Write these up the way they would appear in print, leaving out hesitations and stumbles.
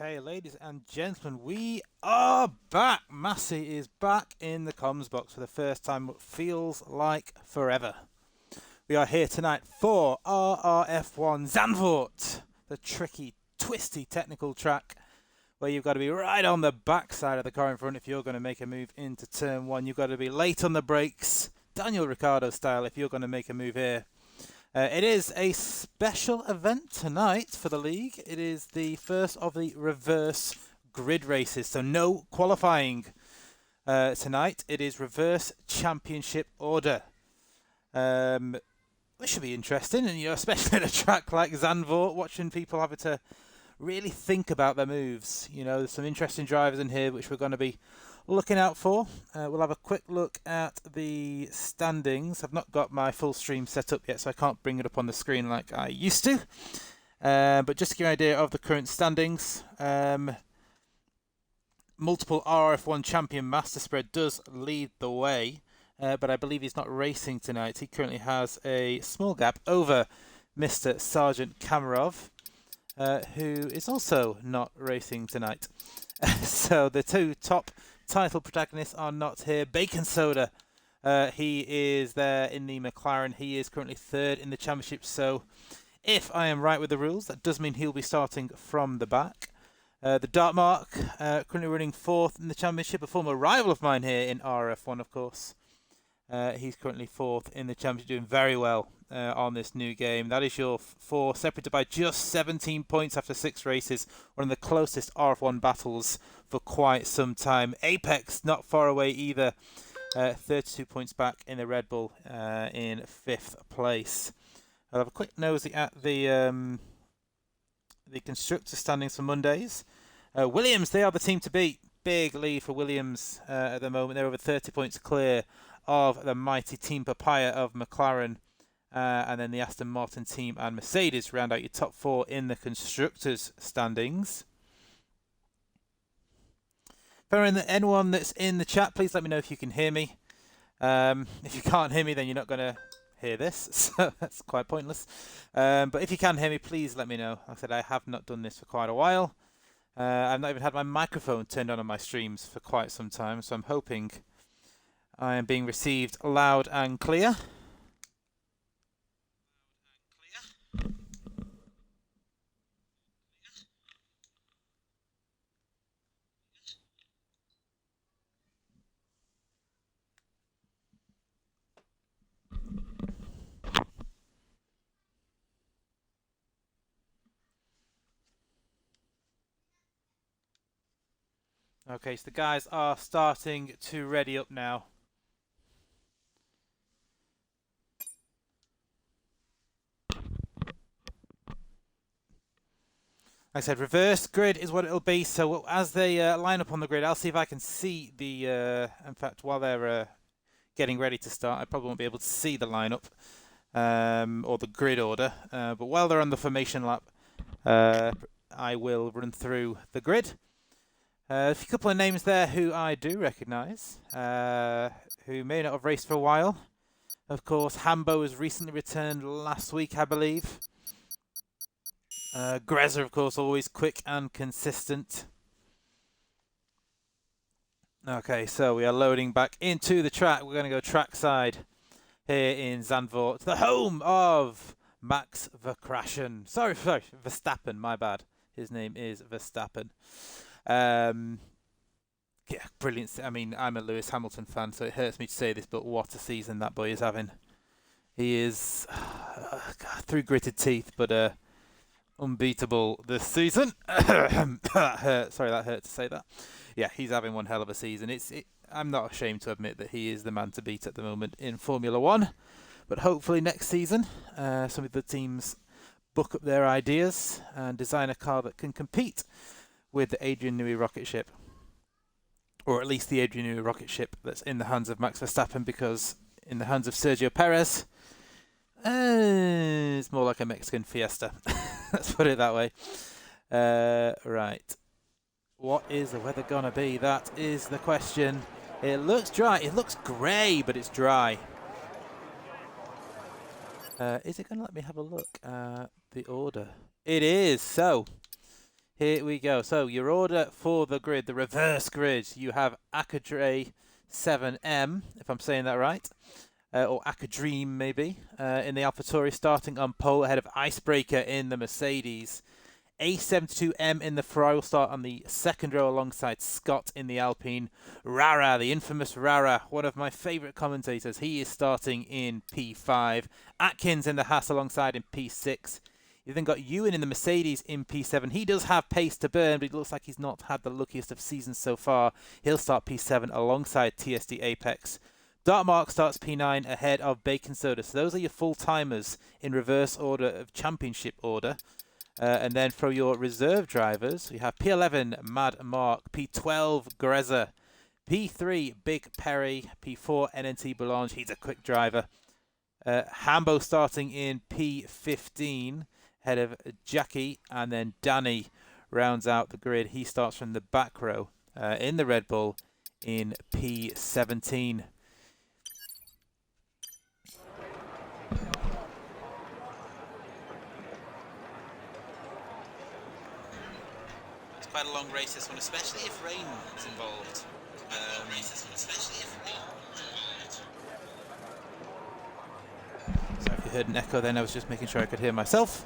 Okay, ladies and gentlemen, we are back. Massey is back in the comms box for the first time, what feels like forever. We are here tonight for RRF1 Zandvoort, the tricky, twisty technical track where you've got to be right on the back side of the car in front if you're going to make a move into turn one. You've got to be late on the brakes, Daniel Ricciardo style, if you're going to make a move here. It is a special event tonight for the league. It is the first of the reverse grid races, so no qualifying tonight. It is reverse championship order. This should be interesting, and especially at a track like Zandvoort, watching people having to really think about their moves. There's some interesting drivers in here which we're going to be looking out for. We'll have a quick look at the standings. I've not got my full stream set up yet, so I can't bring it up on the screen like I used to. But just to give you an idea of the current standings, multiple RRF1 champion Master Spread does lead the way, but I believe he's not racing tonight. He currently has a small gap over Mr. Sergeant Kamarov, who is also not racing tonight. So the two top title protagonists are not here. Bacon Soda, he is there in the McLaren. He is currently third in the championship. So if I am right with the rules, that does mean he'll be starting from the back. The Dark Mark, currently running fourth in the championship. A former rival of mine here in RF1, of course. He's currently fourth in the championship, doing very well on this new game. That is your four, separated by just 17 points after 6 races. One of the closest RF1 battles for quite some time. Apex not far away either. 32 points back in the Red Bull in 5th place. I'll have a quick nosy at the constructor standings for Mondays. Williams, they are the team to beat. Big lead for Williams at the moment. They're over 30 points clear of the mighty Team Papaya of McLaren. And then the Aston Martin team and Mercedes round out your top 4 in the constructors standings. For anyone that's in the chat, please let me know if you can hear me. If you can't hear me, then you're not going to hear this, so that's quite pointless. But if you can hear me, please let me know. Like I said, I have not done this for quite a while. I've not even had my microphone turned on my streams for quite some time, so I'm hoping I am being received loud and clear. Okay, so the guys are starting to ready up now. Like I said, reverse grid is what it'll be. So as they line up on the grid, I'll see if I can see the... in fact, while they're getting ready to start, I probably won't be able to see the lineup or the grid order. But while they're on the formation lap, I will run through the grid. A couple of names there who I do recognise, who may not have raced for a while. Of course, Hambo has recently returned last week, I believe. Grezza, of course, always quick and consistent. Okay, so we are loading back into the track. We're going to go trackside here in Zandvoort, the home of Max Verstappen. Sorry, Verstappen, my bad. His name is Verstappen. Yeah, brilliant. I mean, I'm a Lewis Hamilton fan, so it hurts me to say this, but what a season that boy is having. He is through gritted teeth, but unbeatable this season. That hurt. Sorry, that hurt to say that. Yeah, he's having one hell of a season. I'm not ashamed to admit that he is the man to beat at the moment in Formula 1. But hopefully next season, some of the teams book up their ideas and design a car that can compete with the Adrian Newey rocket ship. Or at least the Adrian Newey rocket ship that's in the hands of Max Verstappen, because in the hands of Sergio Perez, it's more like a Mexican Fiesta. Let's put it that way. Right. What is the weather going to be? That is the question. It looks dry. It looks grey, but it's dry. Is it going to let me have a look at the order? It is. So, Here we go. So your order for the grid, the reverse grid, you have Akadre 7M, if I'm saying that right, or Akadream maybe, in the AlphaTauri, starting on pole ahead of Icebreaker in the Mercedes. A72M in the Ferrari will start on the second row alongside Scott in the Alpine. Rara, the infamous Rara, one of my favourite commentators, he is starting in P5. Atkins in the Haas alongside in P6. You've then got Ewan in the Mercedes in P7. He does have pace to burn, but it looks like he's not had the luckiest of seasons so far. He'll start P7 alongside TSD Apex. Dartmark starts P9 ahead of Bacon Soda. So those are your full-timers in reverse order of championship order. And then for your reserve drivers, we have P11 Mad Mark, P12 Greza, P3 Big Perry, P4 NNT Boulange, he's a quick driver. Hambo starting in P15, ahead of Jackie, and then Danny rounds out the grid. He starts from the back row in the Red Bull in P17. Quite a long race this one, especially if rain is involved. So if you heard an echo then, I was just making sure I could hear myself.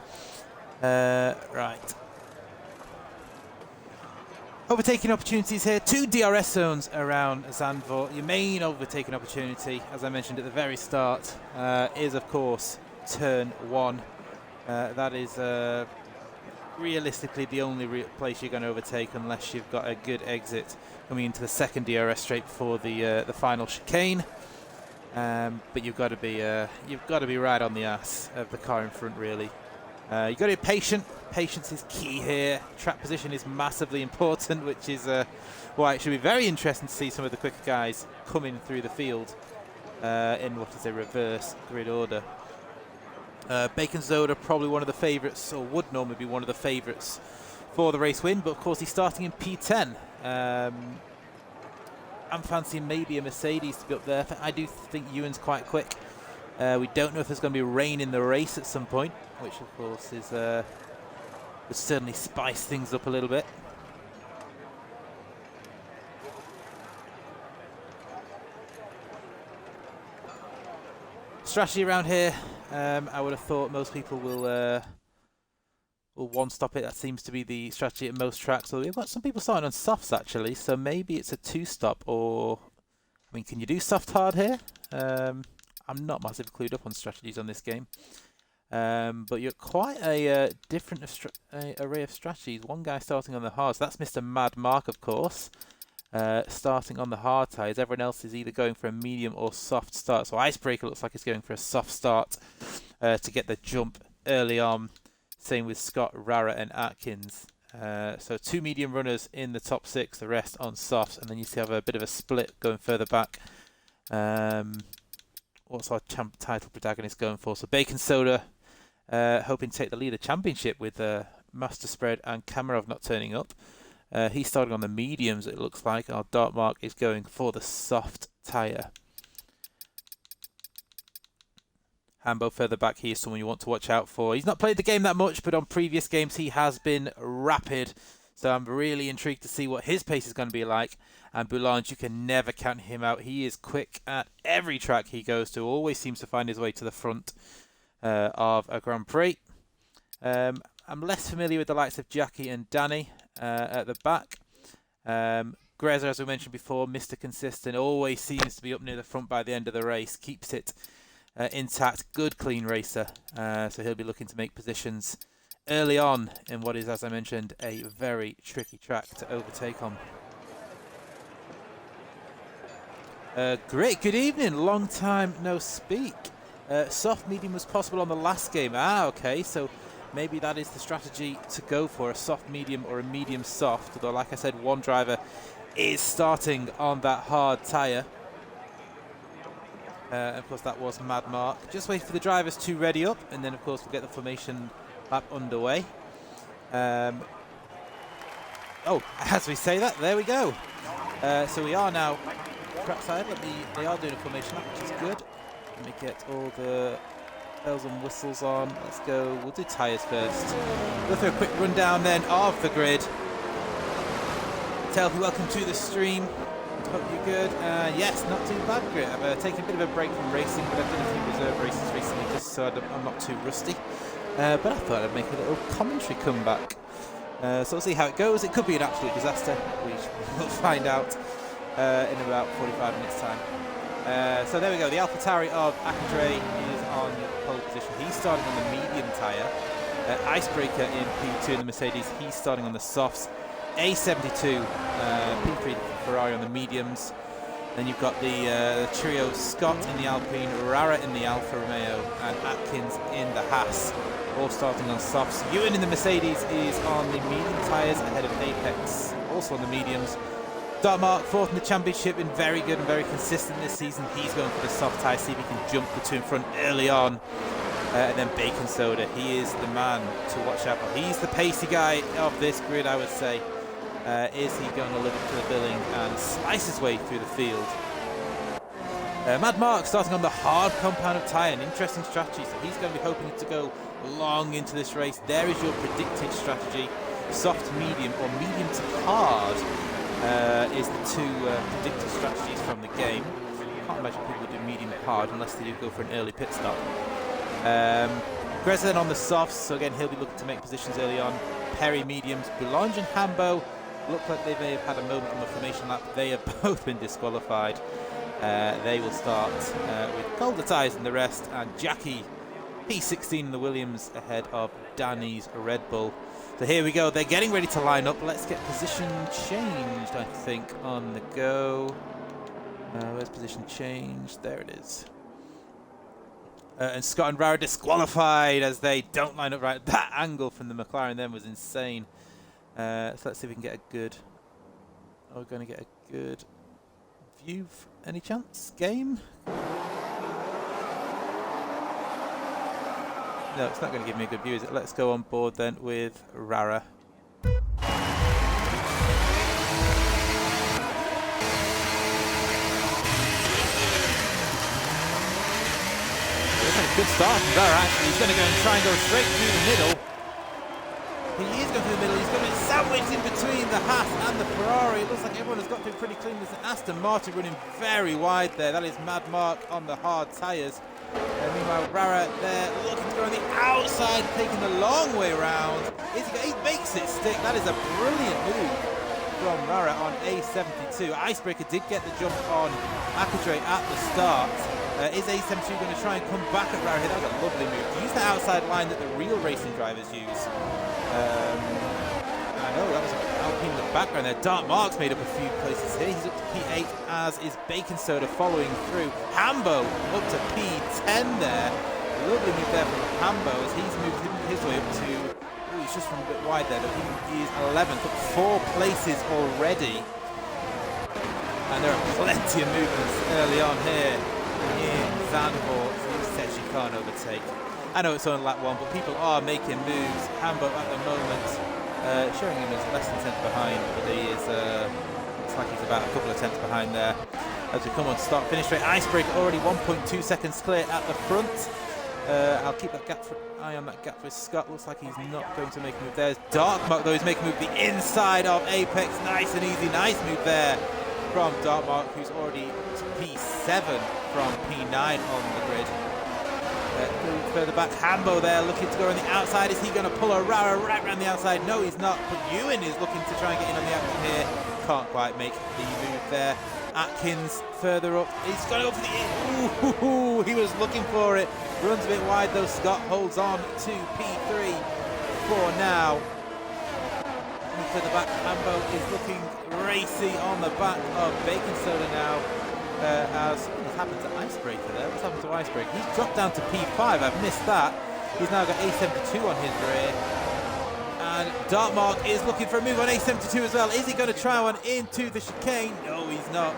Right. Overtaking opportunities here. 2 DRS zones around Zandvoort. Your main overtaking opportunity, as I mentioned at the very start, is of course turn 1. That is realistically the only place you're going to overtake unless you've got a good exit coming into the second DRS straight before the final chicane. But you've got to be right on the ass of the car in front, really. You've got to be patient. Patience is key here. Track position is massively important, which is why it should be very interesting to see some of the quicker guys coming through the field in what is a reverse grid order. Bacon Soda, probably one of the favourites, or would normally be one of the favourites for the race win, but of course he's starting in P10. I'm fancying maybe a Mercedes to be up there. I do think Ewan's quite quick. We don't know if there's going to be rain in the race at some point, which of course is would certainly spice things up a little bit. Strategy around here, I would have thought most people will one-stop it. That seems to be the strategy at most tracks. So we've got some people starting on softs actually, so maybe it's a 2-stop, or I mean, can you do soft hard here? I'm not massively clued up on strategies on this game, but you're quite a different array of strategies. One guy starting on the hard, so that's Mr. Mad Mark, of course. Starting on the hard tyres. Everyone else is either going for a medium or soft start. So Icebreaker looks like he's going for a soft start to get the jump early on. Same with Scott, Rara and Atkins. So 2 medium runners in the top 6, the rest on softs, and then you see have a bit of a split going further back. What's our title protagonist going for? So Bacon Soda hoping to take the leader championship with Master Spread and Kamarov not turning up. He's starting on the mediums, it looks like. Our Dartmark is going for the soft tyre. Hambo further back here, someone you want to watch out for. He's not played the game that much, but on previous games he has been rapid. So I'm really intrigued to see what his pace is going to be like. And Boulange, you can never count him out. He is quick at every track he goes to. Always seems to find his way to the front of a Grand Prix. I'm less familiar with the likes of Jackie and Danny at the back. Greza, as we mentioned before, Mr. Consistent, always seems to be up near the front by the end of the race. Keeps it intact. Good clean racer. So he'll be looking to make positions early on in what is, as I mentioned, a very tricky track to overtake on. Great, good evening. Long time no speak. Soft medium was possible on the last game. Okay, so maybe that is the strategy to go for, a soft medium or a medium soft. Although, like I said, one driver is starting on that hard tyre. Of course, that was Mad Mark. Just wait for the drivers to ready up, and then, of course, we'll get the formation lap underway. Oh, as we say that, there we go. So we are now trackside. They are doing a formation lap, which is good. Let me get all the bells and whistles on. Let's go. We'll do tyres first. Go through a quick rundown then of the grid. Telfy, welcome to the stream. Hope you're good. Yes, not too bad, Grit. I've taken a bit of a break from racing, but I've done a few reserve races recently just so I'm not too rusty. But I thought I'd make a little commentary comeback. So we'll see how it goes. It could be an absolute disaster. We'll find out in about 45 minutes time. So there we go. The AlphaTauri of Akadre is on pole position. He's starting on the medium tyre. Icebreaker in P2 in the Mercedes. He's starting on the softs. A72, P3 Ferrari on the mediums. Then you've got the trio Scott in the Alpine, Rara in the Alfa Romeo, and Atkins in the Haas, all starting on softs. Ewan in the Mercedes is on the medium tyres ahead of Apex, also on the mediums. Dartmark, fourth in the championship, been very good and very consistent this season. He's going for the soft tyre, see if he can jump the two in front early on. And then Bacon Soda, he is the man to watch out for. He's the pacey guy of this grid, I would say. Is he going to live up to the billing and slice his way through the field? Mad Mark starting on the hard compound of tyre, an interesting strategy. So he's going to be hoping to go long into this race. There is your predicted strategy. Soft, medium, or medium to hard is the two predicted strategies from the game. I can't imagine people do medium to hard unless they do go for an early pit stop. Greza then on the softs, so again he'll be looking to make positions early on. Perry mediums, Boulange and Hambo look like they may have had a moment on the formation lap. They have both been disqualified. They will start with colder tyres than the rest, and Jackie P16 in the Williams ahead of Danny's Red Bull. So here we go, they're getting ready to line up. Let's get position changed, I think, on the go. Where's position change? There it is. And Scott and Rara disqualified as they don't line up right. That angle from the McLaren then was insane. So let's see if we can get a good... Are we going to get a good view? Any chance? Game? No, it's not going to give me a good view, is it? Let's go on board then with Rara. Good start from Rara, actually. He's going to go and try and go straight through the middle. He is going through the middle. He's going to be sandwiched in between the Haas and the Ferrari. It looks like everyone has got through pretty clean. There's an Aston Martin running very wide there. That is Mad Mark on the hard tyres. Meanwhile, Rara there looking to go on the outside, taking the long way around. He makes it stick. That is a brilliant move from Rara on A72. Icebreaker did get the jump on Akadre at the start. Is A72 going to try and come back at Rara here? That was a lovely move. To use the outside line that the real racing drivers use. I know that was Alpine in the background there. Dark Mark's made up a few places here. He's up to P8, as is Bacon Soda following through. Hambo up to P10 there. Lovely move there from Hambo as he's moved his way up to... Oh, he's just from a bit wide there, but he is 11th, up 4 places already. And there are plenty of movements early on here in Zandvoort. He says you can't overtake. I know it's on lap 1, but people are making moves. Hambo at the moment, showing him as less than 10th behind, but he is, looks like he's about a couple of tenths behind there. As we come on start finish rate, Icebreaker already 1.2 seconds clear at the front. I'll keep that eye on that gap with Scott. Looks like he's not going to make a move there. Darkmark though is making a move the inside of Apex. Nice and easy, nice move there from Dartmark, who's already to P7 from P9 on the grid. Further back, Hambo there looking to go on the outside. Is he going to pull a Rara right around the outside? No, he's not. But Ewan is looking to try and get in on the action here. Can't quite make the move there. Atkins further up. He's going to go for the... Ooh, he was looking for it. Runs a bit wide though. Scott holds on to P3 for now. To the back, Hambo is looking racy on the back of Bacon Soda now. As what's happened to Icebreaker there? What's happened to Icebreaker? He's dropped down to P5. I've missed that. He's now got A72 on his rear. And Dartmark is looking for a move on A72 as well. Is he going to try one into the chicane? No, he's not.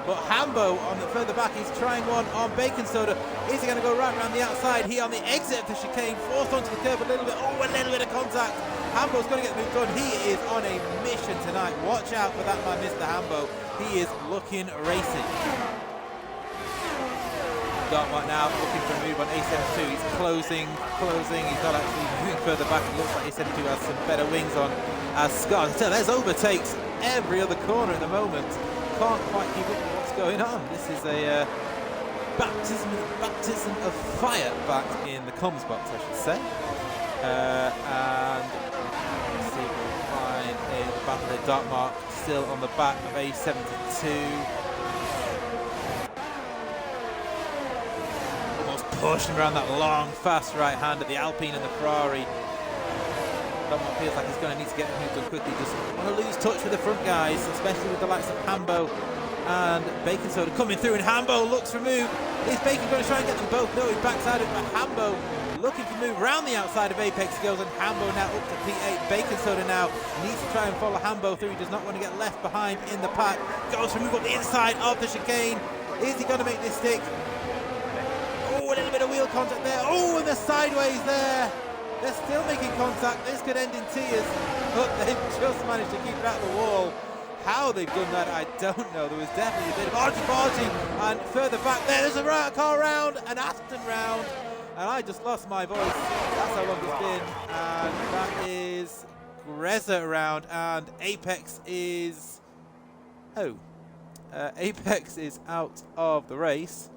But Hambo on the further back, he's trying one on Bacon Soda. Is he going to go right around the outside? He on the exit of the chicane, forced onto the curb a little bit. Oh, a little bit of contact. Hambo's going to get the move done. He is on a mission tonight. Watch out for that man, Mr. Hambo. He is looking racing. Dartmouth now looking for a move on A72. He's closing. He's not actually moving further back. It looks like A72 has some better wings on as Scott. So there's overtakes every other corner at the moment. Can't quite keep up with what's going on. This is a baptism of fire back in the comms box, I should say. And let's see if we can find a battle there. Dartmouth still on the back of A72. Pushed him around that long, fast right hand of the Alpine and the Ferrari. Dartmouth feels like he's going to need to get moved done quickly. Just want to lose touch with the front guys, especially with the likes of Hambo and Bacon Soda coming through. And Hambo looks for move. Is Bacon going to try and get them both? No, he backs out of it. But Hambo looking for move around the outside of Apex. He goes, and Hambo now up to P8. Bacon Soda now needs to try and follow Hambo through. He does not want to get left behind in the pack. Goes for move up the inside of the chicane. Is he going to make this stick? Oh, a little bit of wheel contact there. Oh, and they're sideways there. They're still making contact. This could end in tears. But they've just managed to keep it out of the wall. How they've done that, I don't know. There was definitely a bit of argy-bargy. And further back there's a car round, an Aston round. And I just lost my voice. That's how long it's been. And that is Grezza around. And Apex is... Oh. Apex is out of the race.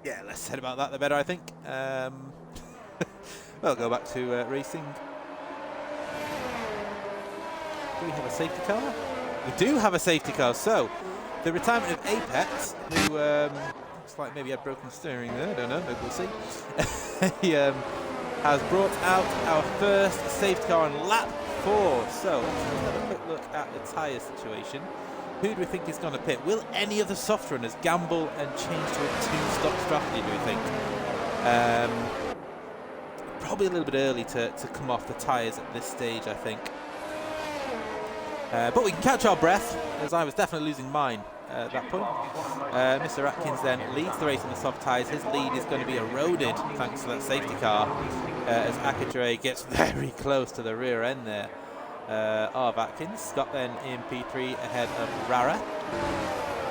Yeah, less said about that, the better, I think. We'll go back to racing. Do we have a safety car? We do have a safety car. So, the retirement of Apex, who looks like maybe had broken steering there. I don't know. Maybe we'll see. He has brought out our first safety car on lap 4. So, let's have a quick look at the tyre situation. Who do we think is going to pit? Will any of the soft runners gamble and change to a 2-stop strategy, do we think? Probably a little bit early to come off the tyres at this stage, I think. But we can catch our breath, as I was definitely losing mine at that point. Mr. Atkins then leads the race on the soft tyres. His lead is going to be eroded thanks to that safety car, as Akadre gets very close to the rear end there. Of Atkins. Scott then in P3 ahead of Rara.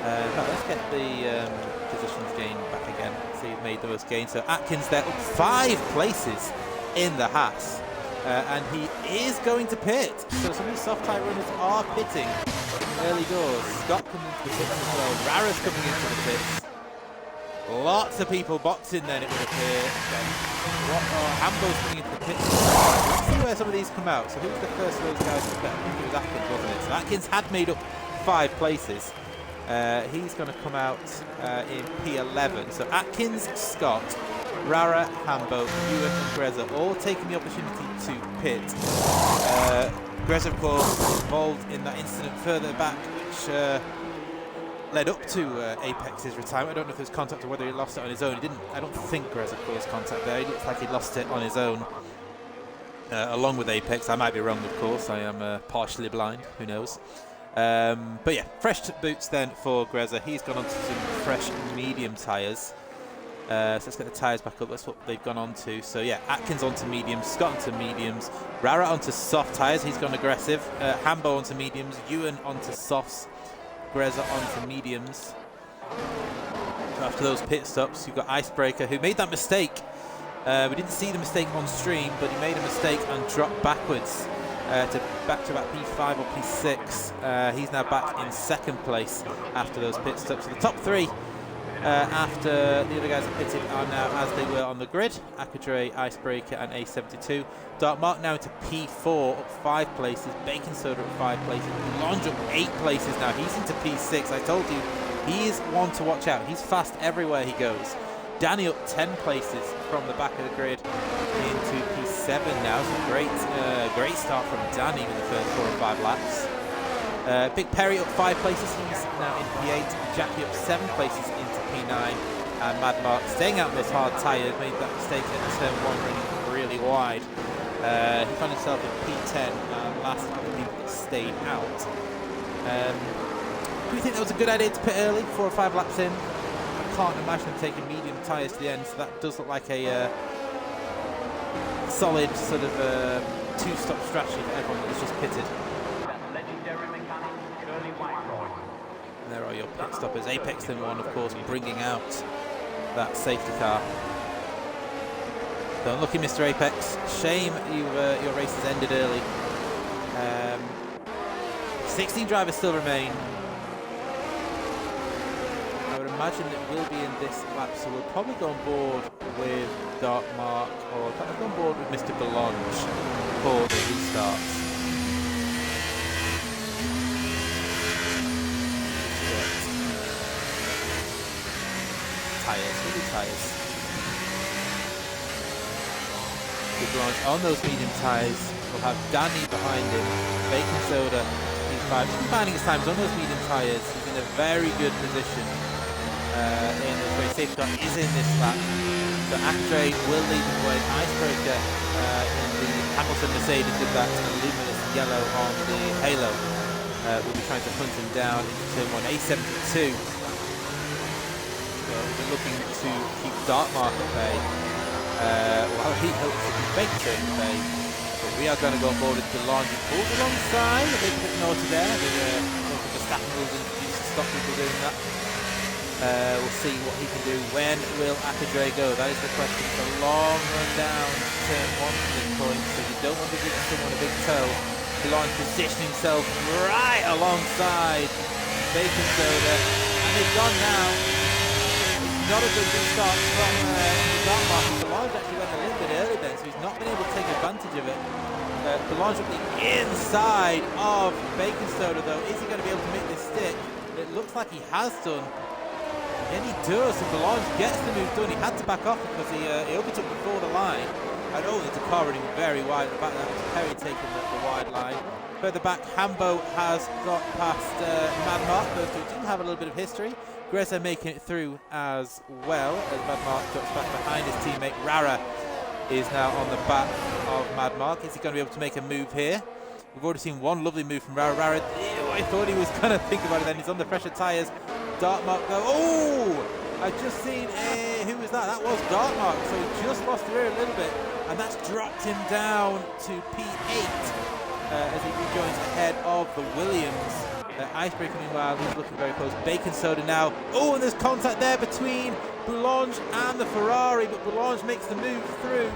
Let's get the positions gain back again. See who made the most gain. So Atkins there up 5 places in the Haas. And he is going to pit. So some of these soft tyre runners are pitting early doors. Scott coming into the pits as well. Rara's coming into the pits. Lots of people boxing then, it would appear. Hambo's coming into the pits. Let's see where some of these come out. So who was the first of those guys to pit? I think it was Atkins, wasn't it? So Atkins had made up 5 places. He's going to come out in P11. So Atkins, Scott, Rara, Hambo, Ewan and Grezza all taking the opportunity to pit. Grezza, of course, involved in that incident further back, which led up to Apex's retirement. I don't know if there was contact or whether he lost it on his own. He didn't. I don't think Grezza caused contact there. He looks like he lost it on his own, along with Apex. I might be wrong, of course. I am partially blind. Who knows? But yeah, fresh boots then for Grezza. He's gone on to some fresh medium tyres. So let's get the tyres back up. That's what they've gone on to. So yeah, Atkins onto mediums, Scott onto mediums, Rara onto soft tyres. He's gone aggressive. Hambo onto mediums, Ewan onto softs, Grezza onto mediums. So after those pit stops, you've got Icebreaker, who made that mistake. We didn't see the mistake on stream, but he made a mistake and dropped backwards to back to about P5 or P6. He's now back in 2nd place after those pit stops. So the top 3 after the other guys have pitted are now as they were on the grid. Akadre, Icebreaker and A72. Dartmouth now into P4, up 5 places. Bacon Soda up 5 places. Longe up 8 places now. He's into P6. I told you, he is one to watch out. He's fast everywhere he goes. Danny up 10 places from the back of the grid into P7 now. So great start from Danny with the first 4 or 5 laps. Big Perry up 5 places. He's now in P8. Jackie up 7 places into P9. And Mad Mark staying out in those hard tyres. Made that mistake at turn 1, running really wide. He found himself in P10 and last couple of people that stayed out. Do you think that was a good idea to pit early, 4 or 5 laps in? I can't imagine them taking medium tyres to the end, so that does look like a solid sort of 2-stop strategy for everyone that's just pitted. And there are your pit track stoppers. Apex in one, of course, bringing out that safety car. So unlucky, Mr. Apex. Shame your race has ended early. 16 drivers still remain. I would imagine it will be in this lap, so we'll probably go on board with Dark Mark, or kind of go on board with Mr. Belange for the restarts. Tyres, really tyres. With Belange on those medium tyres, we'll have Danny behind him, Bacon Soda, P5. He's finding his times on those medium tyres. He's in a very good position. In this race. Safety car is in this lap, so Andre will lead the way. Icebreaker in the Hamilton Mercedes with that luminous yellow on the halo. We'll be trying to hunt him down into turn 1. A72. So we'll be looking to keep Dark Mark at bay while he hopes to keep Baker at bay. But we are going to go on board with Belange, who pulled alongside. A bit naughty there. The staff rules introduced to stop people doing that. We'll see what he can do. When will Akadre go? That is the question. It's a long run down turn 1 from this point, so you don't want to give someone a big toe. Belange positioning himself right alongside Bacon Soda, and they've gone now. It's not a good restart from the Dark Mark. Belange actually went a little bit early then, so he's not been able to take advantage of it. Belange will be inside of Bacon Soda though. Is he going to be able to make this stick? It looks like he has done. And he does, and Belange gets the move done. He had to back off because he overtook before the line. And oh, there's a car running very wide at the back. That was Perry taking the wide line. Further back, Hambo has got past Mad Mark. Those two do have a little bit of history. Greza making it through as well, as Mad Mark drops back behind his teammate. Rara is now on the back of Mad Mark. Is he going to be able to make a move here? We've already seen one lovely move from Rara. Rara, ew, I thought he was going to think about it then. He's under pressure tyres. Dark Mark go. Oh! I've just seen who was that? That was Dark Mark. So he just lost the rear a little bit, and that's dropped him down to P8 as he rejoins ahead of the Williams. Icebreaker meanwhile, he's looking very close. Bacon Soda now. Oh, and there's contact there between Belange and the Ferrari, but Belange makes the move through.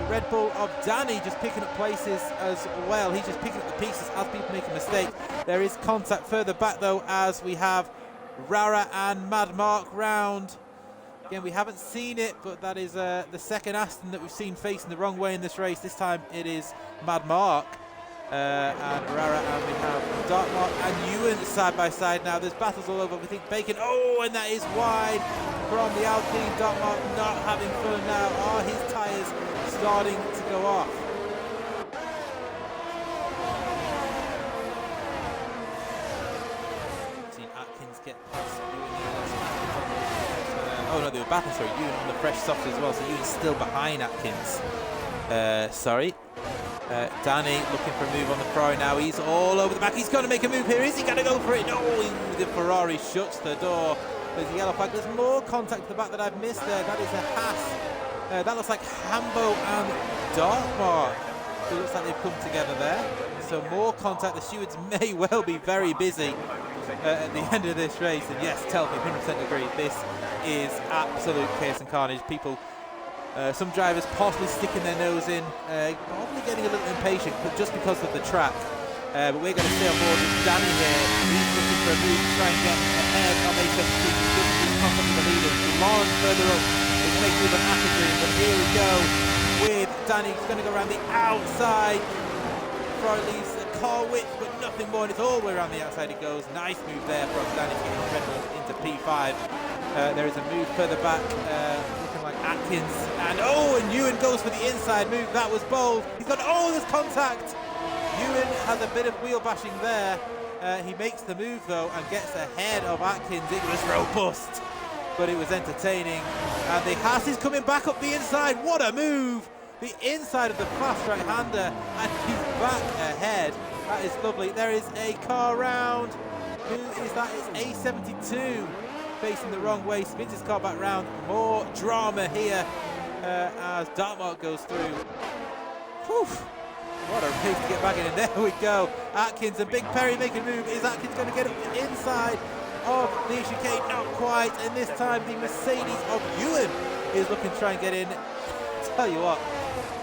The Red Bull of Danny just picking up places as well. He's just picking up the pieces as people make a mistake. There is contact further back though, as we have Rara and Mad Mark round. Again, we haven't seen it, but that is the second Aston that we've seen facing the wrong way in this race. This time it is Mad Mark and Rara, and we have Dark Mark and Ewan side by side now. There's battles all over. We think Bacon, oh, and that is wide from the Alpine. Dark Mark not having fun now. Are his tyres starting to go off? Get past oh no, they were battling, sorry, Ewan on the fresh soft as well, so Ewan's still behind Atkins. Danny looking for a move on the Ferrari now. He's all over the back. He's going to make a move here. Is he going to go for it? No, the Ferrari shuts the door. There's a yellow flag. There's more contact at the back that I've missed there. That is a Haas. That looks like Hambo and Darkmark. It looks like they've come together there. So more contact. The stewards may well be very busy at the end of this race. And yes, tell me, 100% agree. This is absolute chaos and carnage. People, some drivers possibly sticking their nose in, probably getting a little impatient, but just because of the track. But we're going to stay on board with Danny here. He's looking for a move to try and get ahead of A72. He's contact with the leaders. Lauren further up is making move on Atherton, but here we go with Danny. He's going to go around the outside. Ferrari leaves the car width, but nothing more, and it's all the way around the outside it goes. Nice move there from Danny to get his Red Bull into P5. There is a move further back, looking like Atkins, and Ewan goes for the inside move. That was bold. He's got, there's contact. Ewan has a bit of wheel bashing there. He makes the move though and gets ahead of Atkins. It was robust, but it was entertaining. And the Haas is coming back up the inside. What a move! The inside of the fast right-hander, and he's back ahead. That is lovely. There is a car round. Who is that? It's A72 facing the wrong way. Spins his car back round. More drama here as Dartmouth goes through. Whew. What a race to get back in, and there we go. Atkins and Big Perry making a move. Is Atkins going to get up the inside? of the chicane, not quite, and this time the Mercedes of Ewan is looking to try and get in. Tell you what,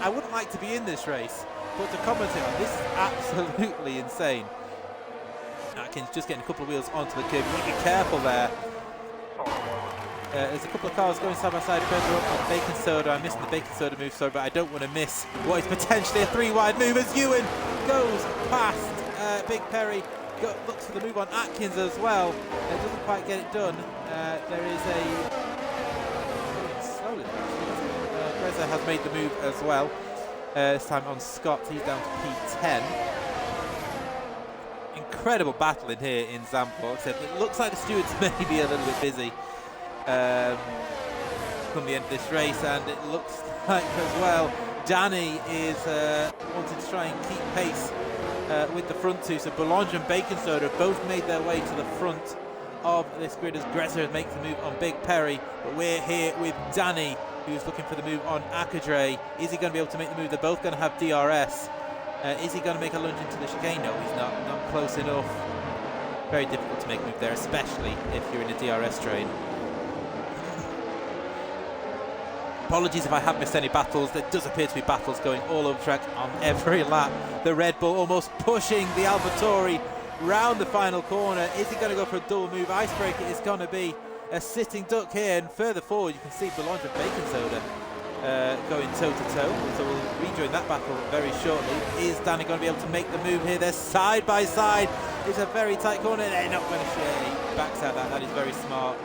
I wouldn't like to be in this race, but to commentate on this is absolutely insane. Atkins just getting a couple of wheels onto the curb. You be careful there. There's a couple of cars going side by side further up on Bacon Soda. I'm missing the Bacon Soda move, sorry, but I don't want to miss what is potentially a 3-wide move as Ewan goes past Big Perry. Looks for the move on Atkins as well. It doesn't quite get it done. There is a... slowly. Greza has made the move as well. This time on Scott. He's down to P10. Incredible battle in here in Zandvoort. Except it looks like the stewards may be a little bit busy come the end of this race, and it looks like as well Danny is wanting to try and keep pace with the front two. So Boulange and Bacon Soda both made their way to the front of this grid as Greza makes the move on Big Perry, but we're here with Danny, who's looking for the move on Akadre. Is he going to be able to make the move? They're both going to have DRS. Is he going to make a lunge into the chicane? No, he's not close enough. Very difficult to make a move there, especially if you're in a DRS train. Apologies if I have missed any battles. There does appear to be battles going all over track on every lap. The Red Bull almost pushing the AlphaTauri round the final corner. Is he going to go for a double move? Icebreaker is going to be a sitting duck here, and further forward you can see Boulange and Bacon Soda going toe-to-toe. So we'll rejoin that battle very shortly. Is Danny going to be able to make the move here? They're side by side. It's a very tight corner. They're not going to share. He backs out that. That is very smart.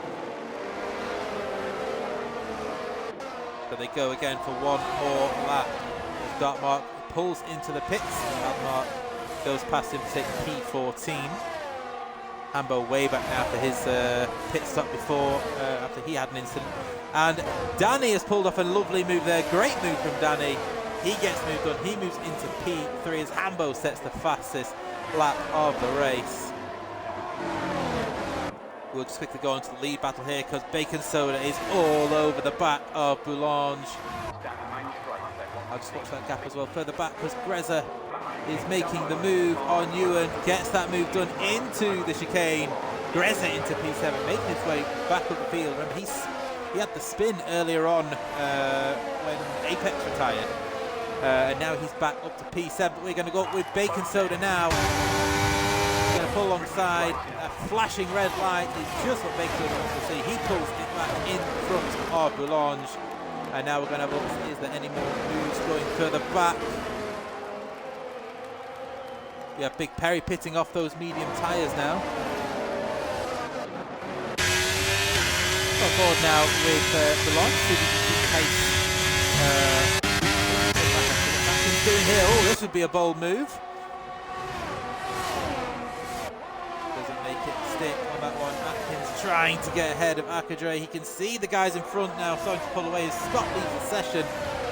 So they go again for one more lap. As Dartmark pulls into the pits. Dartmark goes past him to take P14. Hambo way back now after his pit stop before, after he had an incident. And Danny has pulled off a lovely move there. Great move from Danny. He gets moved on. He moves into P3 as Hambo sets the fastest lap of the race. We'll just quickly go on to the lead battle here because Bacon Soda is all over the back of Boulange. I'll just watch that gap as well further back because Greza is making the move on Ewan. Gets that move done into the chicane. Greza into P7, making his way back up the field. Remember, he had the spin earlier on when Apex retired. And now he's back up to P7. But we're going to go up with Bacon Soda now. Going to pull alongside. A flashing red light is just what Bacon Soda wants to see. He pulls it back in front of Boulange. And now we're going to have a look. Is there any more moves going further back? We have Big Perry pitting off those medium tyres now. On board now with Boulange. See if we can keep pace. What's doing here? Oh, this would be a bold move. Doesn't make it stick on that one. Atkins trying to get ahead of Akadre. He can see the guys in front now starting to pull away as Scott leaves the session.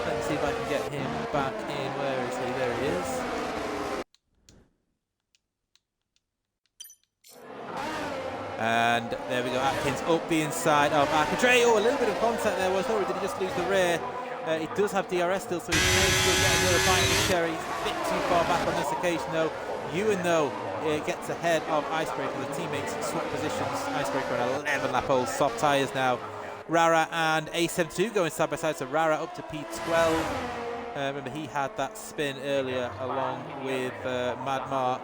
Let me see if I can get him back in. Where is he? There he is. And there we go, Atkins up the inside of Akadre. Oh, a little bit of contact there was. Oh, did he just lose the rear? He does have DRS still, so he may still get another bite of the cherry. He's a bit too far back on this occasion, though. Ewan, though, gets ahead of Icebreaker. The teammates swap positions. Icebreaker on 11-lap old soft tyres now. Rara and A72 going side by side, so Rara up to P12. Remember, he had that spin earlier along with Mad Mark,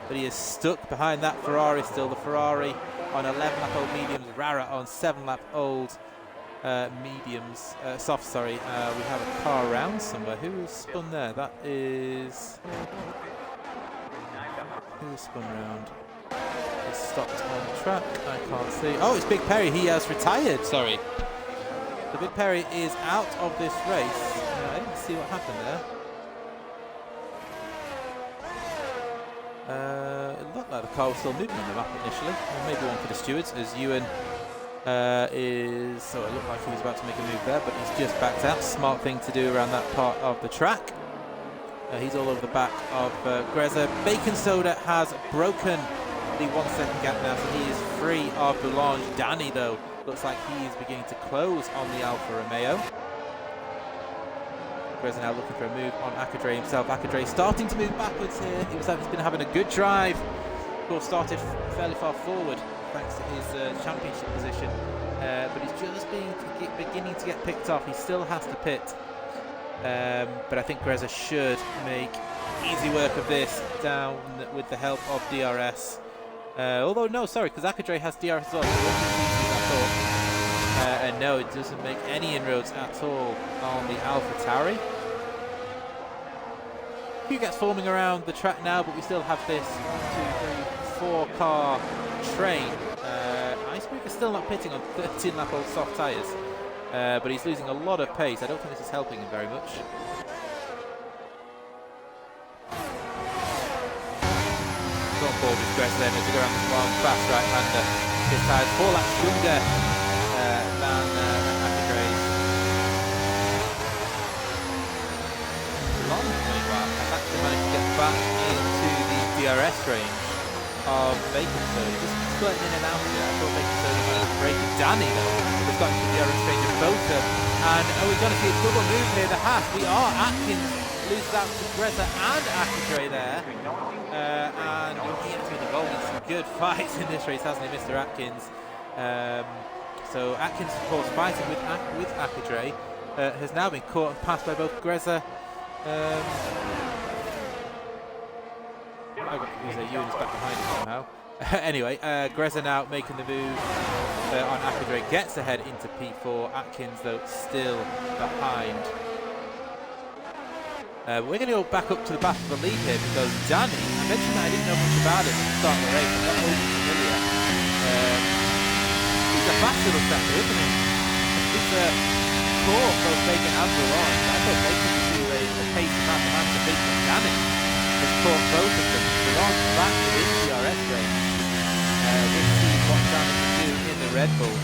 but he is stuck behind that Ferrari still. The Ferrari on 11-lap old mediums, Rara on 7-lap old mediums, soft, sorry. We have a car around somewhere. Who has spun there? That is... Who has spun round? He's stopped on the track. I can't see. Oh, it's Big Perry. He has retired, sorry. The Big Perry is out of this race. I didn't see what happened there. It looked like the car was still moving on the map initially. Or maybe one for the stewards as Ewan is... So it looked like he was about to make a move there, but he's just backed out. Smart thing to do around that part of the track. He's all over the back of Greza. Bacon Soda has broken the 1 second gap now, so he is free of Boulange. Danny, though, looks like he is beginning to close on the Alfa Romeo. Greza now looking for a move on Akadre himself. Akadre starting to move backwards here. He's been having a good drive. Of course, started fairly far forward thanks to his championship position. But he's just beginning to get picked off. He still has to pit. But I think Greza should make easy work of this down with the help of DRS. Although, no, sorry, because Akadre has DRS as well. So it won't be as easy as I thought. And no, it doesn't make any inroads at all on the AlphaTauri. Few gets forming around the track now, but we still have this 1, 2, 3, 4 car train. Icebreaker's still not pitting on 13 lap old soft tyres, but he's losing a lot of pace. I don't think this is helping him very much. On board with Greza then as we go around this long fast right-hander. This tyre's 4 laps younger than Akadre's. Long meanwhile has actually managed to get back into the DRS range of Bacon, so he's just splitting in and out of it. I thought Bacon so managed to break it. Danny though has got into the DRS range of both of them, and we're going to see a double move here. The half we are Atkins loses out to Greza and Akadre there. And he has been involved in some good fights in this race, hasn't he, Mr. Atkins? So Atkins, of course, fighting with Akadre, has now been caught and passed by both Greza. I got confused. Ewan's back behind him somehow. Anyway, Greza now making the move on Akadre, gets ahead into P4. Atkins, though, still behind. We're going to go back up to the battle of the lead here because Danny, I mentioned that I didn't know much about him at the start of the race. I'm not overly familiar. He's a fast little sector, isn't he? He's caught both Bacon and Bullon. I thought Bacon would do a pace around the man to beat, but Danny has caught both of them. Bullon's back within DRS range. We'll see what Danny can do in the Red Bull.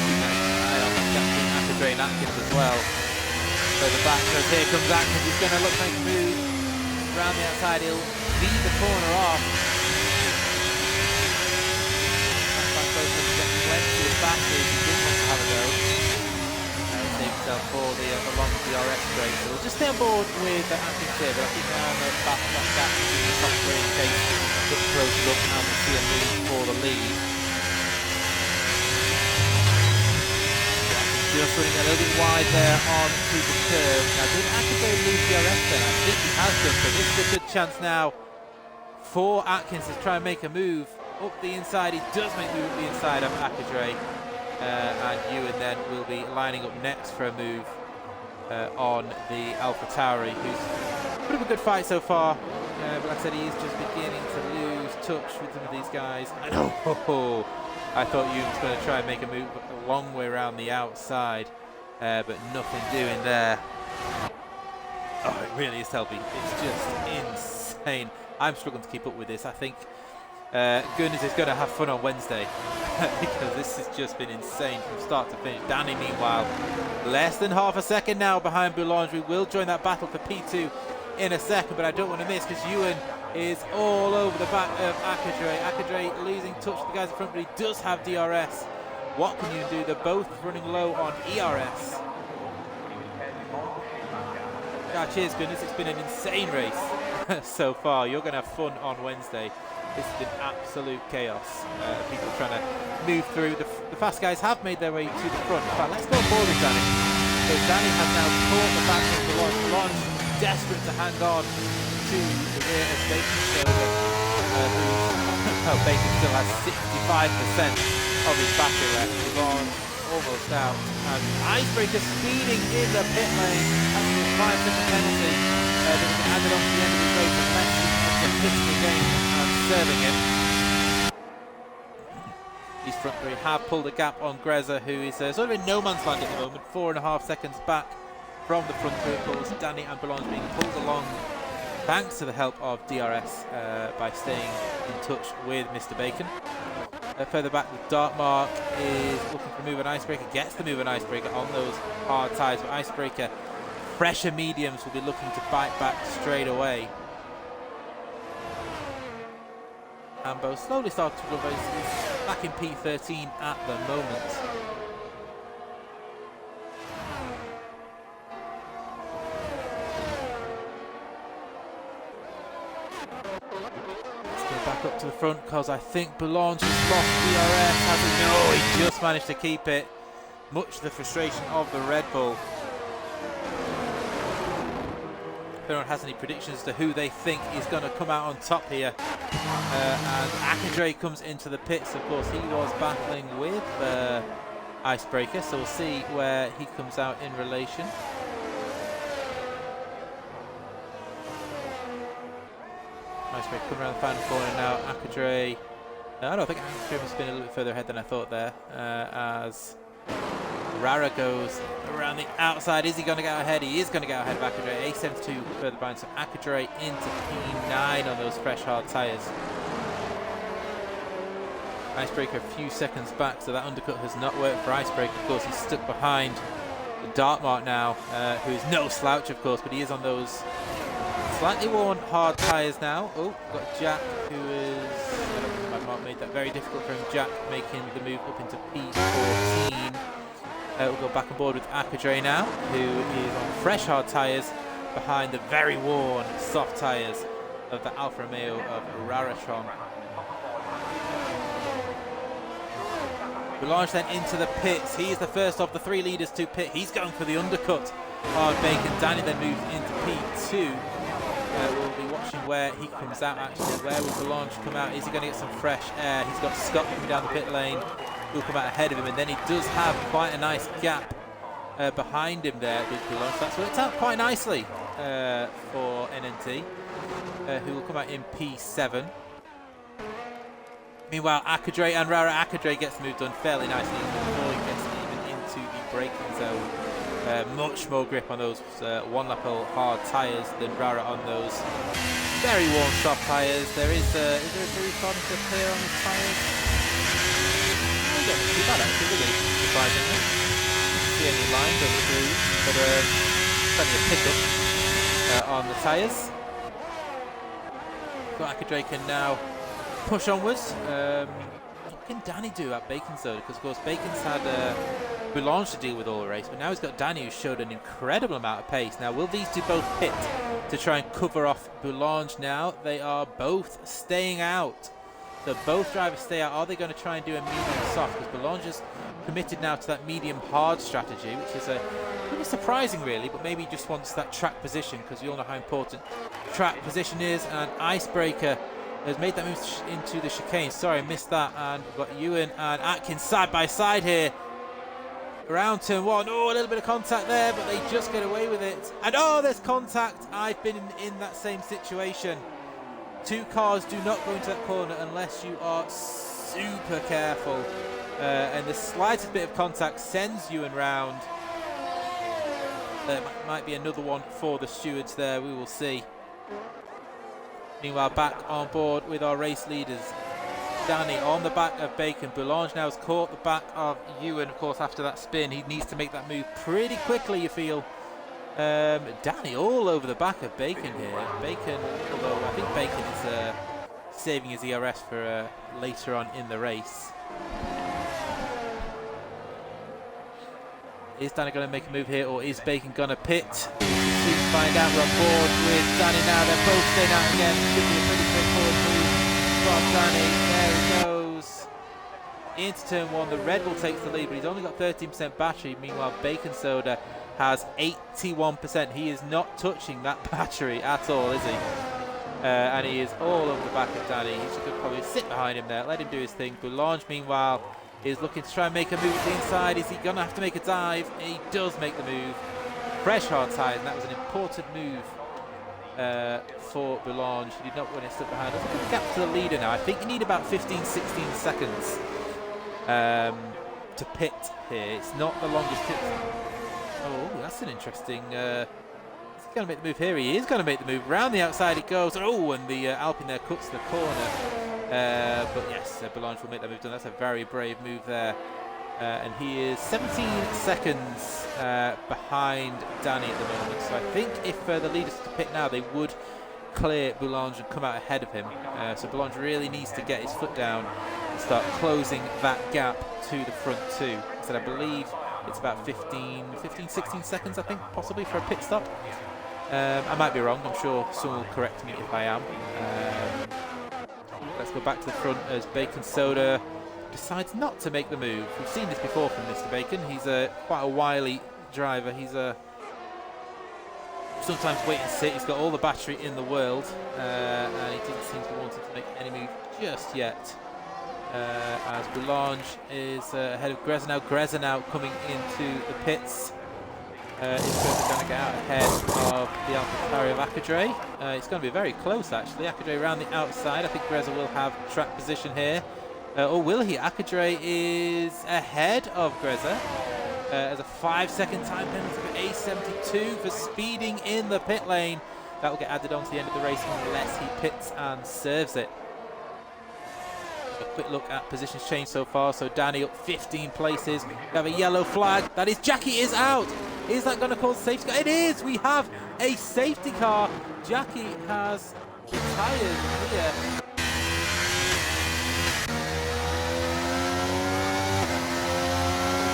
Keep an eye on Captain Akadre and Atkins as well. So the back goes, here comes Atkins, he's going to look like a move around the outside, he'll lead the corner off. That's like both of them get plenty of batteries, he didn't want to have a go. Save himself for the long DRS break, so we'll just stay on board with Atkins here, but I think now I'm back on that in the top three in case it closes up and we'll see a move for the lead. Just running a little bit wide there on through the curve. Now, did Akadre lose DRS then? I think he has done, so this is a good chance now for Atkins to try and make a move up the inside. He does make a move up the inside of Akadre, and Ewan then will be lining up next for a move on the AlphaTauri, who's put up a good fight so far, but like I said, he is just beginning to lose touch with some of these guys. I know. I thought Ewan was going to try and make a move a long way around the outside, but nothing doing there. Oh, it really is helping. It's just insane. I'm struggling to keep up with this. I think Gunners is going to have fun on Wednesday because this has just been insane from start to finish. Danny, meanwhile, less than half a second now behind Boulange. We will join that battle for P2 in a second, but I don't want to miss because Ewan is all over the back of Akadre. Akadre losing touch with the guys in front, but he does have DRS. What can you do? They're both running low on ERS. Cheers, goodness. It's been an insane race so far. You're going to have fun on Wednesday. This has been absolute chaos. People trying to move through. The fast guys have made their way to the front. In fact, let's go forward with Danny. So Danny has now caught the back of Boulange. Boulange desperate to hang on to the rear as Bacon shows up. Bacon still has 65% of his battery left. Boulange almost out. And Icebreaker speeding in the pit lane. That's a 5-second penalty. That was added on to the end of the race. And let's see the pits again and serving it. These front three have pulled a gap on Greza, who is sort of in no man's land at the moment. 4.5 seconds back from the front three. Of course, Danny and Boulange being pulled along thanks to the help of DRS by staying in touch with Mr. Bacon. Further back, the Dark Mark is looking for a move on Icebreaker, gets the move on Icebreaker on those hard tyres, but Icebreaker, fresher mediums will be looking to bite back straight away. Ambo slowly starting to recover, he's back in P13 at the moment. back up to the front because I think Boulange has lost DRS. Has he? No, he just managed to keep it. Much to the frustration of the Red Bull. If anyone has any predictions as to who they think is going to come out on top here. And Akadre comes into the pits. Of course, he was battling with Icebreaker, so we'll see where he comes out in relation. Icebreaker coming around the final corner now. Akadre. I don't think Akadre must have been a little bit further ahead than I thought there. As Rara goes around the outside. Is he going to get ahead? He is going to get ahead of Akadre. A72 further behind, so Akadre into P9 on those fresh hard tyres. Icebreaker a few seconds back, so that undercut has not worked for Icebreaker. Of course, he's stuck behind Dartmark now, who is no slouch, of course, but he is on those slightly worn hard tyres now. Oh, got Jack, who is... my mark made that very difficult for him. Jack making the move up into P14. We'll go back on board with Akadre now, who is on fresh hard tyres behind the very worn soft tyres of the Alfa Romeo of RRF1. Boulange then into the pits. He is the first of the three leaders to pit. He's going for the undercut on Bacon. Danny then moves into P2. We'll be watching where he comes out actually. Where will Boulange come out? Is he going to get some fresh air? He's got Scott coming down the pit lane. He'll come out ahead of him, and then he does have quite a nice gap behind him there with Boulange. That's worked out quite nicely for NNT, who will come out in P7. Meanwhile, Akadre and Rara. Akadre gets moved on fairly nicely before he gets even into the braking zone. Much more grip on those one-lap hard tyres than Rara on those very warm soft tyres. Is there a groove starting to appear on his tyres? Not too bad actually, really, surprisingly. Don't see any lines on the groove, but plenty of pickup on the tyres. So Akadre can now push onwards. What can Danny do at Bacon's though? Because of course Bacon's had Boulange to deal with all the race, but now he's got Danny, who showed an incredible amount of pace. Now will these two both pit to try and cover off Boulange now? They are both staying out. So both drivers stay out. Are they going to try and do a medium soft? Because Boulange is committed now to that medium hard strategy, which is pretty surprising really, but maybe he just wants that track position, because we all know how important track position is. And Icebreaker has made that move into the chicane. Sorry, I missed that. And we've got Ewan and Atkins side by side here. Around turn one. Oh, a little bit of contact there, but they just get away with it. And oh, there's contact. I've been in that same situation. Two cars do not go into that corner unless you are super careful. And the slightest bit of contact sends Ewan round. There might be another one for the stewards there. We will see. Meanwhile, back on board with our race leaders. Danny on the back of Bacon. Boulange now has caught the back of Ewan, of course, after that spin. He needs to make that move pretty quickly, you feel. Danny all over the back of Bacon here. Bacon, although I think Bacon is saving his ERS for later on in the race. Is Danny going to make a move here, or is Bacon going to pit? Soon find out. We're on board with Danny now. They're both staying out again. Could be a pretty straightforward move from Danny. There he goes. Into turn one. The Red Bull takes the lead, but he's only got 13% battery. Meanwhile, Bacon Soda has 81%. He is not touching that battery at all, is he? And he is all over the back of Danny. He should probably sit behind him there, let him do his thing. Boulange, meanwhile, is looking to try and make a move to the inside. Is he going to have to make a dive? He does make the move. Fresh hard tyres, and that was an important move for Boulange. He did not win it, stuck behind. Look at the gap to the leader now. I think you need about 15, 16 seconds to pit here. It's not the longest pit. Oh, that's an interesting... is he going to make the move here? He is going to make the move. Round the outside it goes. Oh, and the Alpine there cuts the corner. But yes, Boulange will make that move done. That's a very brave move there. And he is 17 seconds behind Danny at the moment. So I think if the leaders to pit now, they would clear Boulange and come out ahead of him. So Boulange really needs to get his foot down and start closing that gap to the front two. So I believe it's about 15, 16 seconds, I think, possibly for a pit stop. I might be wrong. I'm sure someone will correct me if I am. Let's go back to the front as Bacon Soda decides not to make the move. We've seen this before from Mr. Bacon. He's quite a wily driver. He's sometimes wait and sit. He's got all the battery in the world, and he doesn't seem to want to make any move just yet. As Boulange is ahead of Greza now. Greza now coming into the pits. Is Greza going to get out ahead of the AlphaTauri of Akadre? It's going to be very close actually. Akadre around the outside. I think Greza will have track position here. Or will he? Akadre is ahead of Greza. As a 5-second time penalty for A72 for speeding in the pit lane. That will get added on to the end of the race unless he pits and serves it. A quick look at positions changed so far. So Danny up 15 places. We have a yellow flag. That is, Jackie is out. Is that going to cause a safety car? It is. We have a safety car. Jackie has retired here.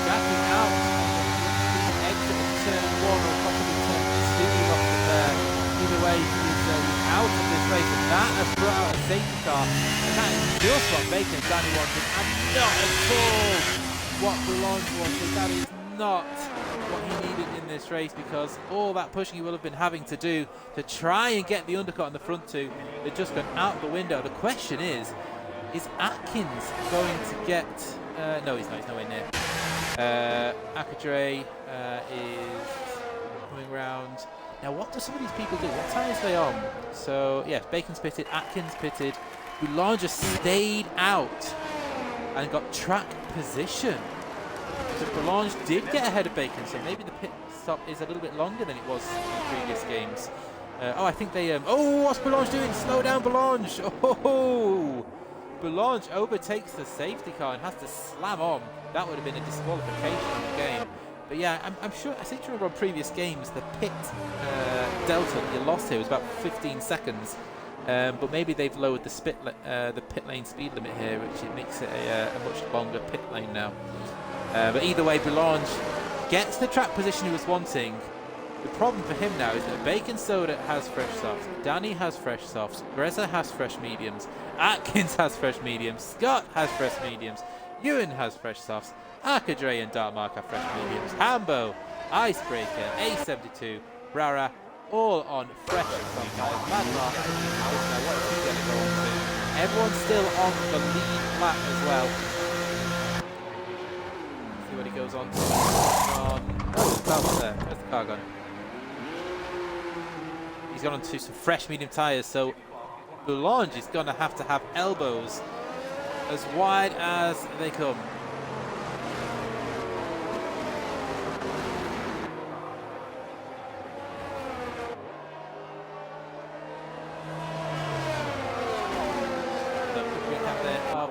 Jackie out. Exit of turn 1 or possibly turn 2 off of there. Either way, he's out of this race, and that has brought out a safety car, and that is just what Bacon and Danny wanted, and not at all what Boulange wanted. That is not what he needed in this race, because all that pushing he will have been having to do to try and get the undercut on the front two, they've just gone out the window. The question is Atkins going to get... no, he's not. He's nowhere near. Akadre is coming round. Now, what do some of these people do? What tyres are they on? So, yes, Bacon's pitted, Atkins pitted. Boulange just stayed out and got track position. So Boulange did get ahead of Bacon, so maybe the pit stop is a little bit longer than it was in previous games. Oh, I think they... oh, what's Boulange doing? Slow down, Boulange. Oh, Boulange overtakes the safety car and has to slam on. That would have been a disqualification in the game. But yeah, I'm sure, I seem to remember on previous games, the pit delta that you lost here was about 15 seconds. But maybe they've lowered the pit lane speed limit here, which it makes it a much longer pit lane now. But either way, Boulange gets the track position he was wanting. The problem for him now is that Bacon Soda has fresh softs, Danny has fresh softs, Greza has fresh mediums, Atkins has fresh mediums, Scott has fresh mediums, Ewan has fresh softs, Akadre and Dartmark have fresh mediums, Hambo, Icebreaker, A72, Rara, all on fresh soft tires. Madmark, what is he going to go on to? Everyone's still on the lead lap as well. Let's see what he goes on to. Oh, the car's there. Where's the car gone? He's gone on to some fresh medium tyres, so Boulange is going to have elbows as wide as they come.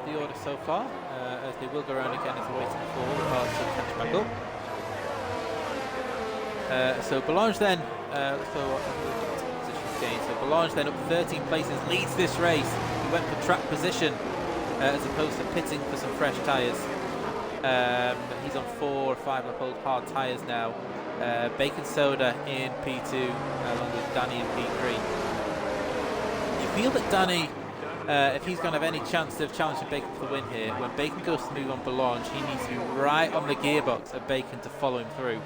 The order so far, as they will go around again as they're waiting for all the cars to catch back up. So Boulange then, let's go positions gain. So Boulange then up 13 places, leads this race. He went for track position as opposed to pitting for some fresh tyres. He's on 4 or 5 lap old hard tyres now. Bacon Soda in P2 along with Danny in P3. You feel that Danny, if he's going to have any chance of challenging Bacon for the win here, when Bacon goes to move on Boulange, he needs to be right on the gearbox of Bacon to follow him through.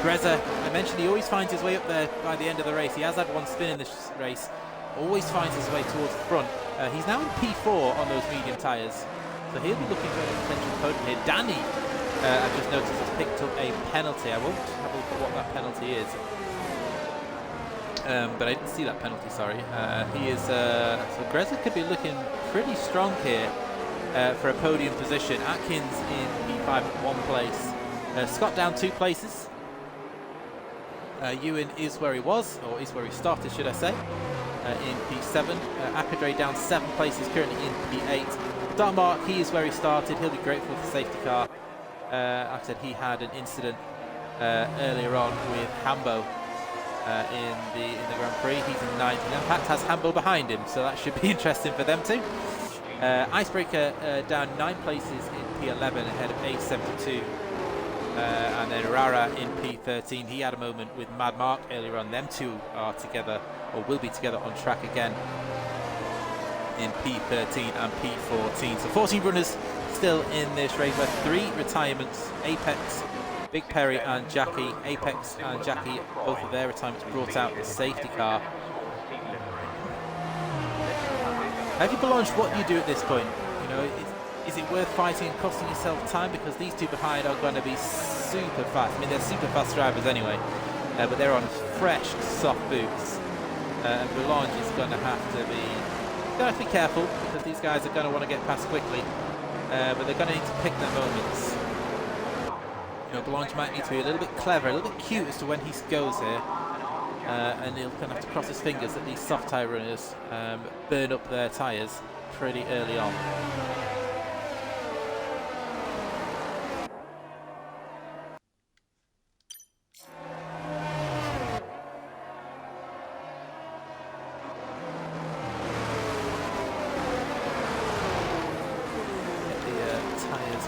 Greza, I mentioned he always finds his way up there by the end of the race. He has had one spin in this race, always finds his way towards the front. He's now in P4 on those medium tyres, so he'll be looking for a potential podium here. Danny, I've just noticed, has picked up a penalty. I won't have a look at what that penalty is. But I didn't see that penalty, sorry. He is, so Greza could be looking pretty strong here for a podium position. Atkins in P5 at 1 place. Scott down 2 places. Ewan is where he was, or is where he started, should I say, in P7. Akadre down 7 places, currently in P8. Dartmark, he is where he started. He'll be grateful for the safety car. Like I said, he had an incident earlier on with Hambo. In the Grand Prix. He's in 9th now. Pat has Hambo behind him, so that should be interesting for them too. Icebreaker down 9 places in P11 ahead of A72. and then Rara in P13. He had a moment with Mad Mark earlier on. Them two are together, or will be together on track again in P13 and P14. So 14 runners still in this race with 3 retirements. Apex, Big Perry and Jackie. Apex and Jackie, both of their retirements brought out the safety car. Have you belonged what you do at this point? You know, is it worth fighting and costing yourself time? Because these two behind are going to be super fast. I mean, they're super fast drivers anyway, but they're on fresh, soft boots. And Boulange is going to have to be careful, because these guys are going to want to get past quickly. But they're going to need to pick their moments. You know, Boulange might need to be a little bit clever, a little bit cute as to when he goes here. And he'll kind of have to cross his fingers that these soft tyre runners burn up their tyres pretty early on.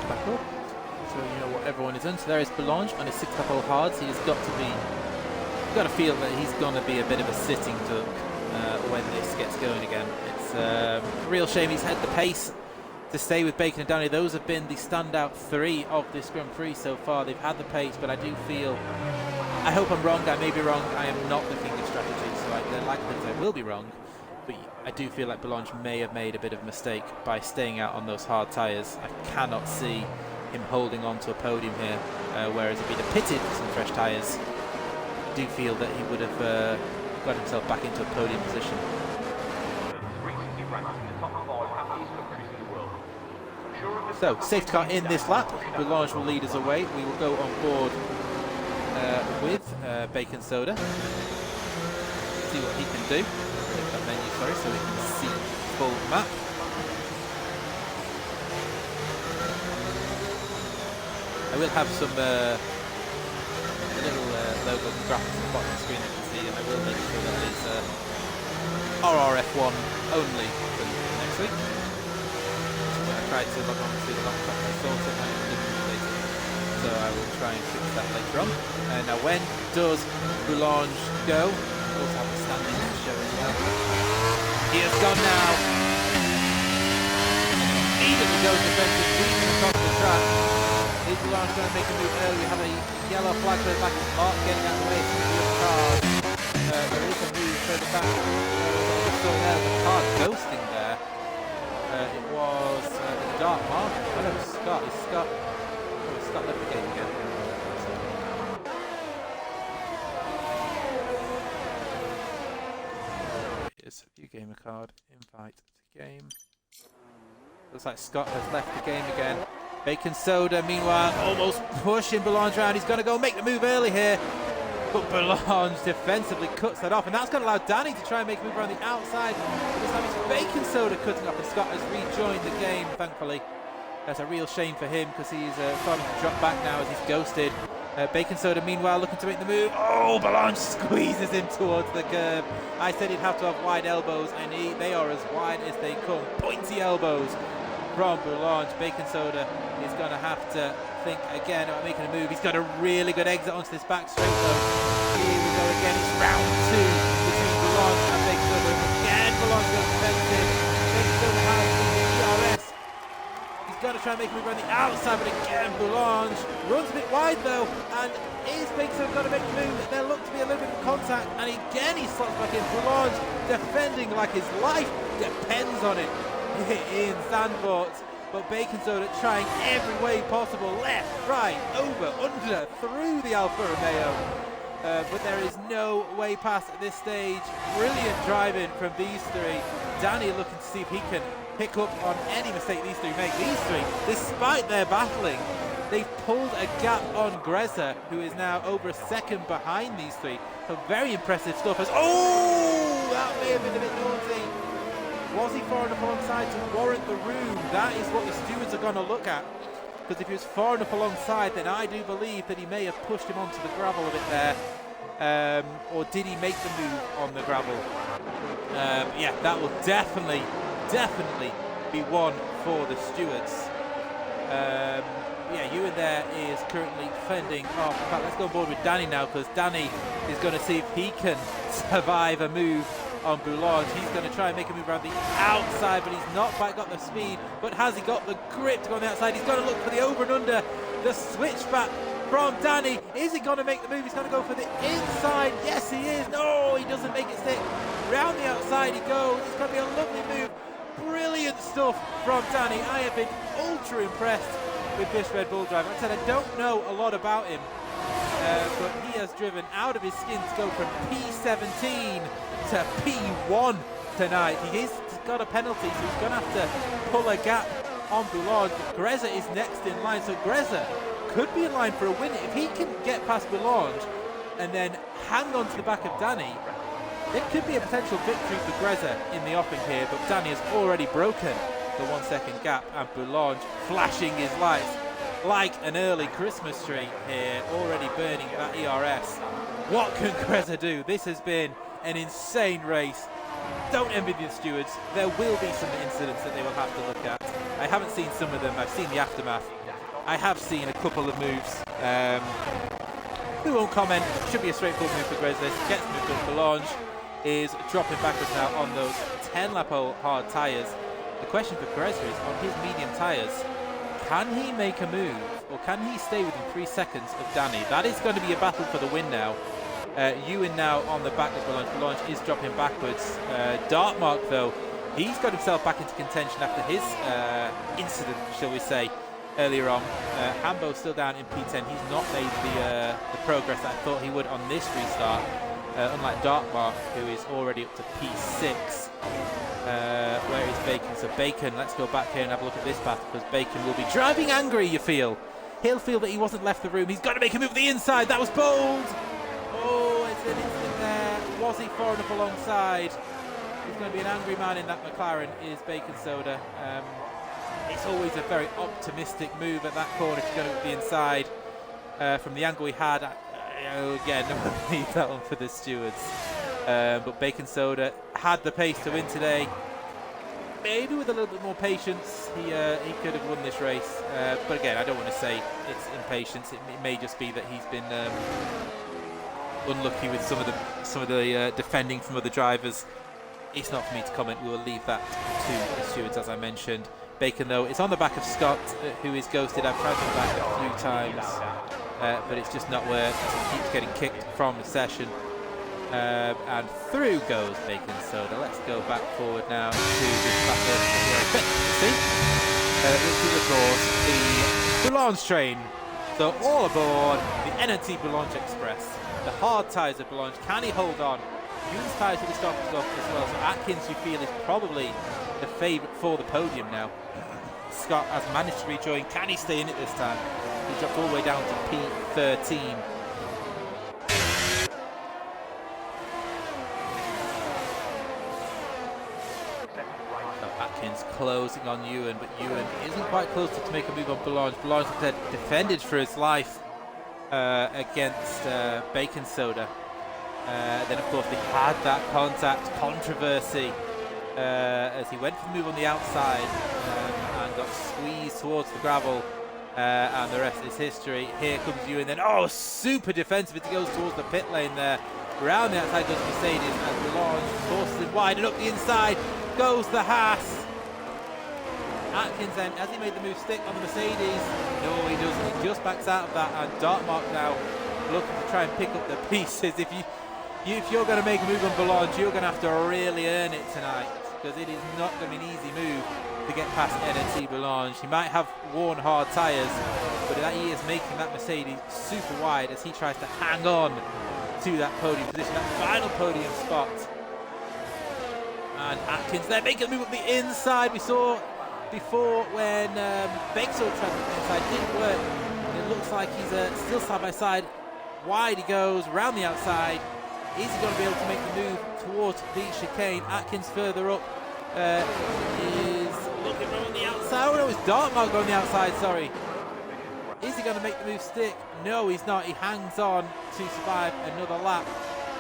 Back up, so you know what everyone is in. So there is Boulange on his 6-lap-hole hards. He's got to feel that he's going to be a bit of a sitting duck when this gets going again. It's a real shame he's had the pace to stay with Bacon and Danny. Those have been the standout 3 of this Grand Prix so far. They've had the pace, but I do feel, I hope I'm wrong, I may be wrong, I am not the king of strategy, so the likelihood I will be wrong. But I do feel like Boulange may have made a bit of a mistake by staying out on those hard tyres. I cannot see him holding on to a podium here, whereas if he'd have pitted for some fresh tyres, I do feel that he would have got himself back into a podium position. So, safety car in this lap. Boulange will lead us away. We will go on board with Bacon Soda. See what he can do. Menu, sorry, so we can see full map. I will have some little logo graphics on the bottom of the screen you can see, and I will make sure that is RRF1 only for next week. When I tried to log on to the laptop, I thought it might have been later, so I will try and fix that later on. Now, when does Boulange go? We also have the standings to show as well. He has gone now. Immediately goes defensive, weaving across the track. Is Boulange going to make a move early? We have a yellow flag for the back. Mark getting out of the way from the cars. There is a move further back. Still there, the car ghosting there. It was Dark Mark. Oh no, Scott. Is Scott? Oh, Scott left the game again. View gamer card, invite to game. Looks like Scott has left the game again. Bacon Soda, meanwhile, almost pushing Boulange around. He's going to go make the move early here. But Boulange defensively cuts that off. And that's going to allow Danny to try and make a move around the outside. But this time it's Bacon Soda cutting off, and Scott has rejoined the game, thankfully. That's a real shame for him, because he's starting to drop back now as he's ghosted. Bacon Soda, meanwhile, looking to make the move. Oh, Boulange squeezes him towards the curb. I said he'd have to have wide elbows, and they are as wide as they come. Pointy elbows from Boulange. Bacon Soda is going to have to think again about making a move. He's got a really good exit onto this back straight, though. Here we go again. It's round 2 between Boulange and Bacon Soda. Again, Boulange goes defensive. Bacon Soda has the DRS. Going to try and make a move around the outside, but again Boulange runs a bit wide though, and is Bacon Soda going to make the move? There looked to be a little bit of contact, and again he slots back in. Boulange defending like his life depends on it in Zandvoort, but Bacon Soda trying every way possible, left, right, over, under, through the Alfa Romeo. But there is no way past at this stage. Brilliant driving from these 3. Danny looking to see if he can pick up on any mistake these 3 make. These 3, despite their battling, they've pulled a gap on Greza, who is now over a second behind these 3. So very impressive stuff. Oh, that may have been a bit naughty. Was he far enough alongside to warrant the room? That is what the stewards are going to look at. Because if he was far enough alongside, then I do believe that he may have pushed him onto the gravel a bit there. Or did he make the move on the gravel? Yeah, that will definitely be one for the stewards. Yeah, Ewan there is currently fending off. In fact, let's go on board with Danny now, because Danny is going to see if he can survive a move on Boulange. He's going to try and make a move around the outside, but he's not quite got the speed. But has he got the grip to go on the outside? He's got to look for the over and under. The switchback from Danny. Is he going to make the move? He's going to go for the inside. Yes, he is. No, he doesn't make it stick. Round the outside he goes. It's going to be a lovely move. Brilliant stuff from Danny. I have been ultra impressed with this Red Bull driver. Like I said, I don't know a lot about him, but he has driven out of his skin to go from P17 to P1 tonight. He's got a penalty, so he's going to have to pull a gap on Boulange. Greza is next in line, so Greza could be in line for a win. If he can get past Boulange and then hang on to the back of Danny, it could be a potential victory for Greza in the offing here, but Danny has already broken the 1 second gap, and Boulange flashing his lights like an early Christmas tree here, already burning that ERS. What can Greza do? This has been an insane race. Don't envy the stewards. There will be some incidents that they will have to look at. I haven't seen some of them. I've seen the aftermath. I have seen a couple of moves. We won't comment. Should be a straightforward move for Greza. Gets moved up. Boulange is dropping backwards now on those 10-lap hard tyres. The question for Greza is, on his medium tyres, can he make a move, or can he stay within 3 seconds of Danny? That is going to be a battle for the win now. Ewan now on the back of Boulange. Boulange is dropping backwards. Dartmark, though, he's got himself back into contention after his incident, shall we say, earlier on. Hambo's still down in P10. He's not made the progress that I thought he would on this restart, unlike Dartmark, who is already up to P6. Where is Bacon? So Bacon, let's go back here and have a look at this path, because Bacon will be driving angry, you feel. He'll feel that he wasn't left the room. He's got to make a move to the inside. That was bold. Oh, it's an incident there. Was he far enough alongside? He's going to be an angry man in that McLaren, is Bacon Soda. It's always a very optimistic move at that corner to go to the inside. From the angle we had, again, we'll leave that one for the stewards. But Bacon Soda had the pace to win today. Maybe with a little bit more patience, he could have won this race. But again, I don't want to say it's impatience. It may just be that he's been unlucky with some of the defending from other drivers. It's not for me to comment. We will leave that to the stewards, as I mentioned. Bacon, though, is on the back of Scott, who is ghosted. I've tried him back a few times, but it's just not worked. He keeps getting kicked from the session. And through goes Bacon Soda. Let's go back forward now to this battle. See? This is, of course, the Boulange train. So all aboard the NNT Boulange Express. The hard tyres of Boulange. Can he hold on? Ewan's tyres will be starting to go as well. So Atkins, you feel, is probably the favourite for the podium now. Scott has managed to rejoin. Can he stay in it this time? He dropped all the way down to P13. Atkins closing on Ewan, but Ewan isn't quite close to make a move on Boulange. Boulange defended for his life against Bacon Soda. Then, of course, they had that contact controversy as he went for the move on the outside and got squeezed towards the gravel, and the rest is history. Here comes Ewan, then, oh, super defensive as he goes towards the pit lane there. Around the outside goes Mercedes, and Boulange forces it wide, and up the inside goes the Haas. Atkins then, has he made the move stick on the Mercedes? No, he doesn't. He just backs out of that, and Dartmark now looking to try and pick up the pieces. If you're going to make a move on Boulange, you're going to have to really earn it tonight, because it is not going to be an easy move to get past NNT Boulange. He might have worn hard tyres, but that he is making that Mercedes super wide as he tries to hang on to that podium position, that final podium spot. And Atkins there making a move up the inside. We saw before when Bexel tried to the inside, didn't work. It looks like he's still side by side. Wide he goes, around the outside. Is he going to be able to make the move towards the chicane? Atkins further up is looking on the outside. Oh no, it's Dartmark on the outside, sorry. Is he going to make the move stick? No, he's not. He hangs on to survive another lap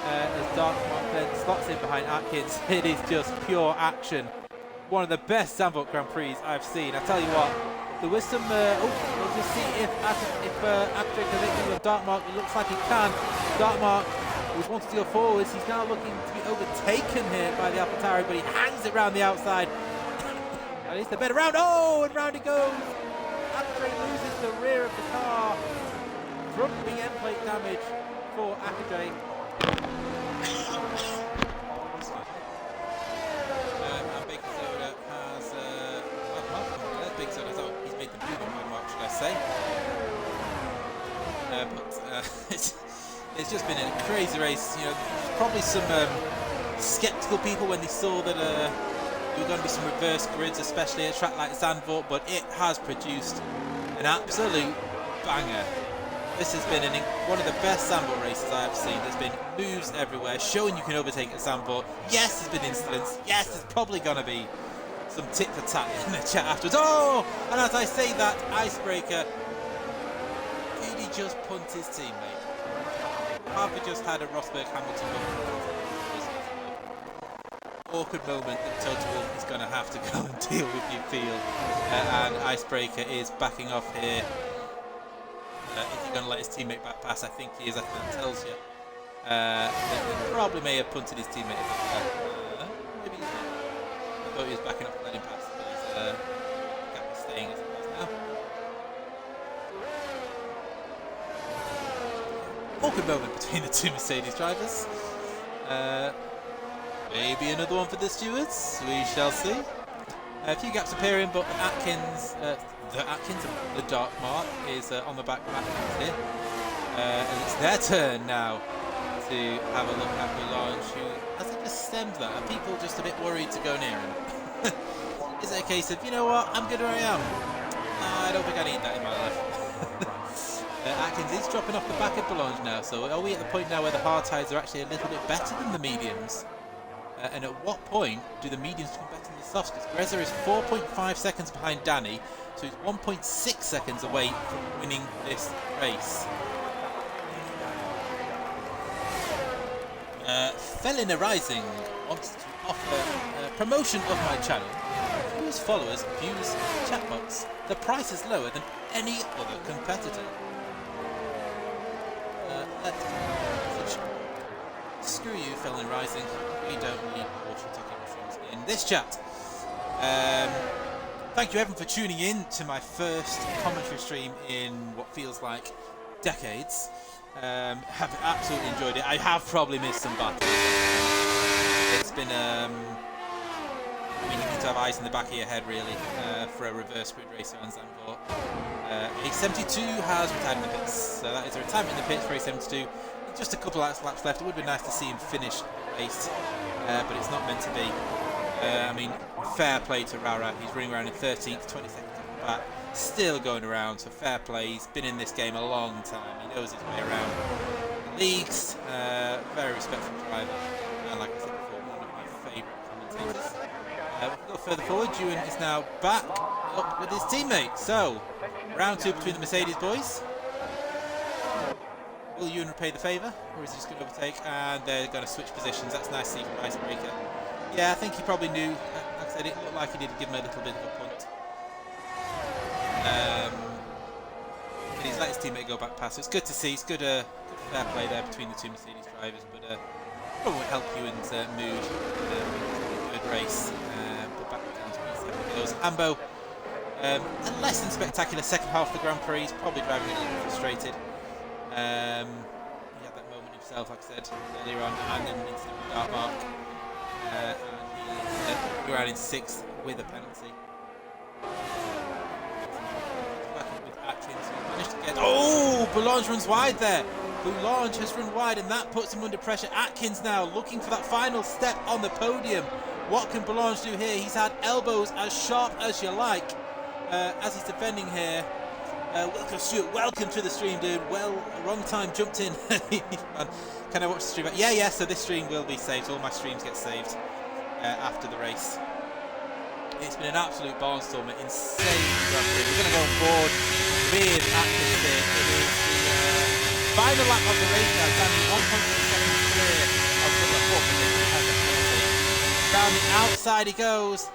as Dartmark then slots in behind Atkins. It is just pure action. One of the best Zandvoort Grand Prix I've seen. I tell you what, There was some, we'll just see if Actor can make it with Dartmark. It looks like he can. Dartmark was wanting to go forwards. He's now looking to be overtaken here by the AlphaTauri, but he hangs it round the outside. At least a better round. Oh, and round he goes. Actor loses the rear of the car. Front BM plate damage for Actor. And Big Soda has Big Soda has he's made the move on Mark, should I say? It's just been a crazy race. You know, probably some skeptical people when they saw that there were going to be some reverse grids, especially at a track like Zandvoort, but it has produced an absolute banger. This has been one of the best Zandvoort races I have seen. There's been moves everywhere, showing you can overtake at Zandvoort. Yes, there's been incidents. Yes, there's probably going to be some tit for tat in the chat afterwards. Oh, and as I say that, Icebreaker, did he just punt his teammate? Have we just had a Rosberg Hamilton moment? Awkward moment that Toto Wolff is going to have to go and deal with, you feel. And Icebreaker is backing off here. Is he going to let his teammate back pass? I think he is. I think that tells you. He probably may have punted his teammate a bit. Maybe he's not. I thought he was backing up to let him pass, but he's gap is staying as it was now. Awkward moment between the two Mercedes drivers. Maybe another one for the stewards. We shall see. A few gaps appearing, but the Dartmark is on the back here. And it's their turn now to have a look at Boulange, who has he just stemmed that? Are people just a bit worried to go near him? Is it a case of, you know what, I'm good where I am? I don't think I need that in my life. Atkins is dropping off the back of Boulange now, so are we at the point now where the hard tyres are actually a little bit better than the mediums? And at what point do the mediums become better than the softs? Because Greza is 4.5 seconds behind Danny, so he's 1.6 seconds away from winning this race. Felina Rising wants to offer promotion of my channel. Whose followers views chatbots. The price is lower than any other competitor. Screw you, Felina Rising. We don't need water taking mushrooms in this chat. Thank you, everyone, for tuning in to my first commentary stream in what feels like decades. Have absolutely enjoyed it. I have probably missed some battles. It's been, I mean, you need to have eyes in the back of your head, really, for a reverse grid racer on Zandvoort. A72 has retired in the pits, so that is a retirement in the pits for A72. Just a couple of laps left. It would be nice to see him finish the race, but it's not meant to be. I mean, fair play to Rara. He's running around in 13th, 20 seconds off the back, still going around, so fair play. He's been in this game a long time. He knows his way around leagues. Very respectful driver, and like I said before, one of my favourite commentators. We'll go further forward. Ewan is now back up with his teammate. So, round two between the Mercedes boys. Will Ewan repay the favour, or is he just going to overtake? And they're going to switch positions. That's nice to see from Icebreaker. Yeah, I think he probably knew. Like I said, it looked like he did give him a little bit of a punt. But he's let his teammate go back past. So it's good to see. It's good fair play there between the two Mercedes drivers. But probably won't help Ewan's mood. Good race. But back down to P7 goes Ambo. A less than spectacular second half of the Grand Prix. He's probably driving a little frustrated. He had that moment himself, like I said earlier on, and then an incident with Dartmark. And he ran in 6th with a penalty. Back up with Atkins, who managed to get. Oh! Boulange runs wide there. Boulange has run wide, and that puts him under pressure. Atkins now looking for that final step on the podium. What can Boulange do here? He's had elbows as sharp as you like as he's defending here. Welcome, Stuart. Welcome to the stream, dude. Well, wrong time, jumped in. Can I watch the stream? Yeah, so this stream will be saved. All my streams get saved after the race. It's been an absolute barnstormer, insane Grand Prix. We're going to go on board with Atkins here. It is the final lap of the race now. Standing 1.2 seconds clear of number 4. Down the outside he goes.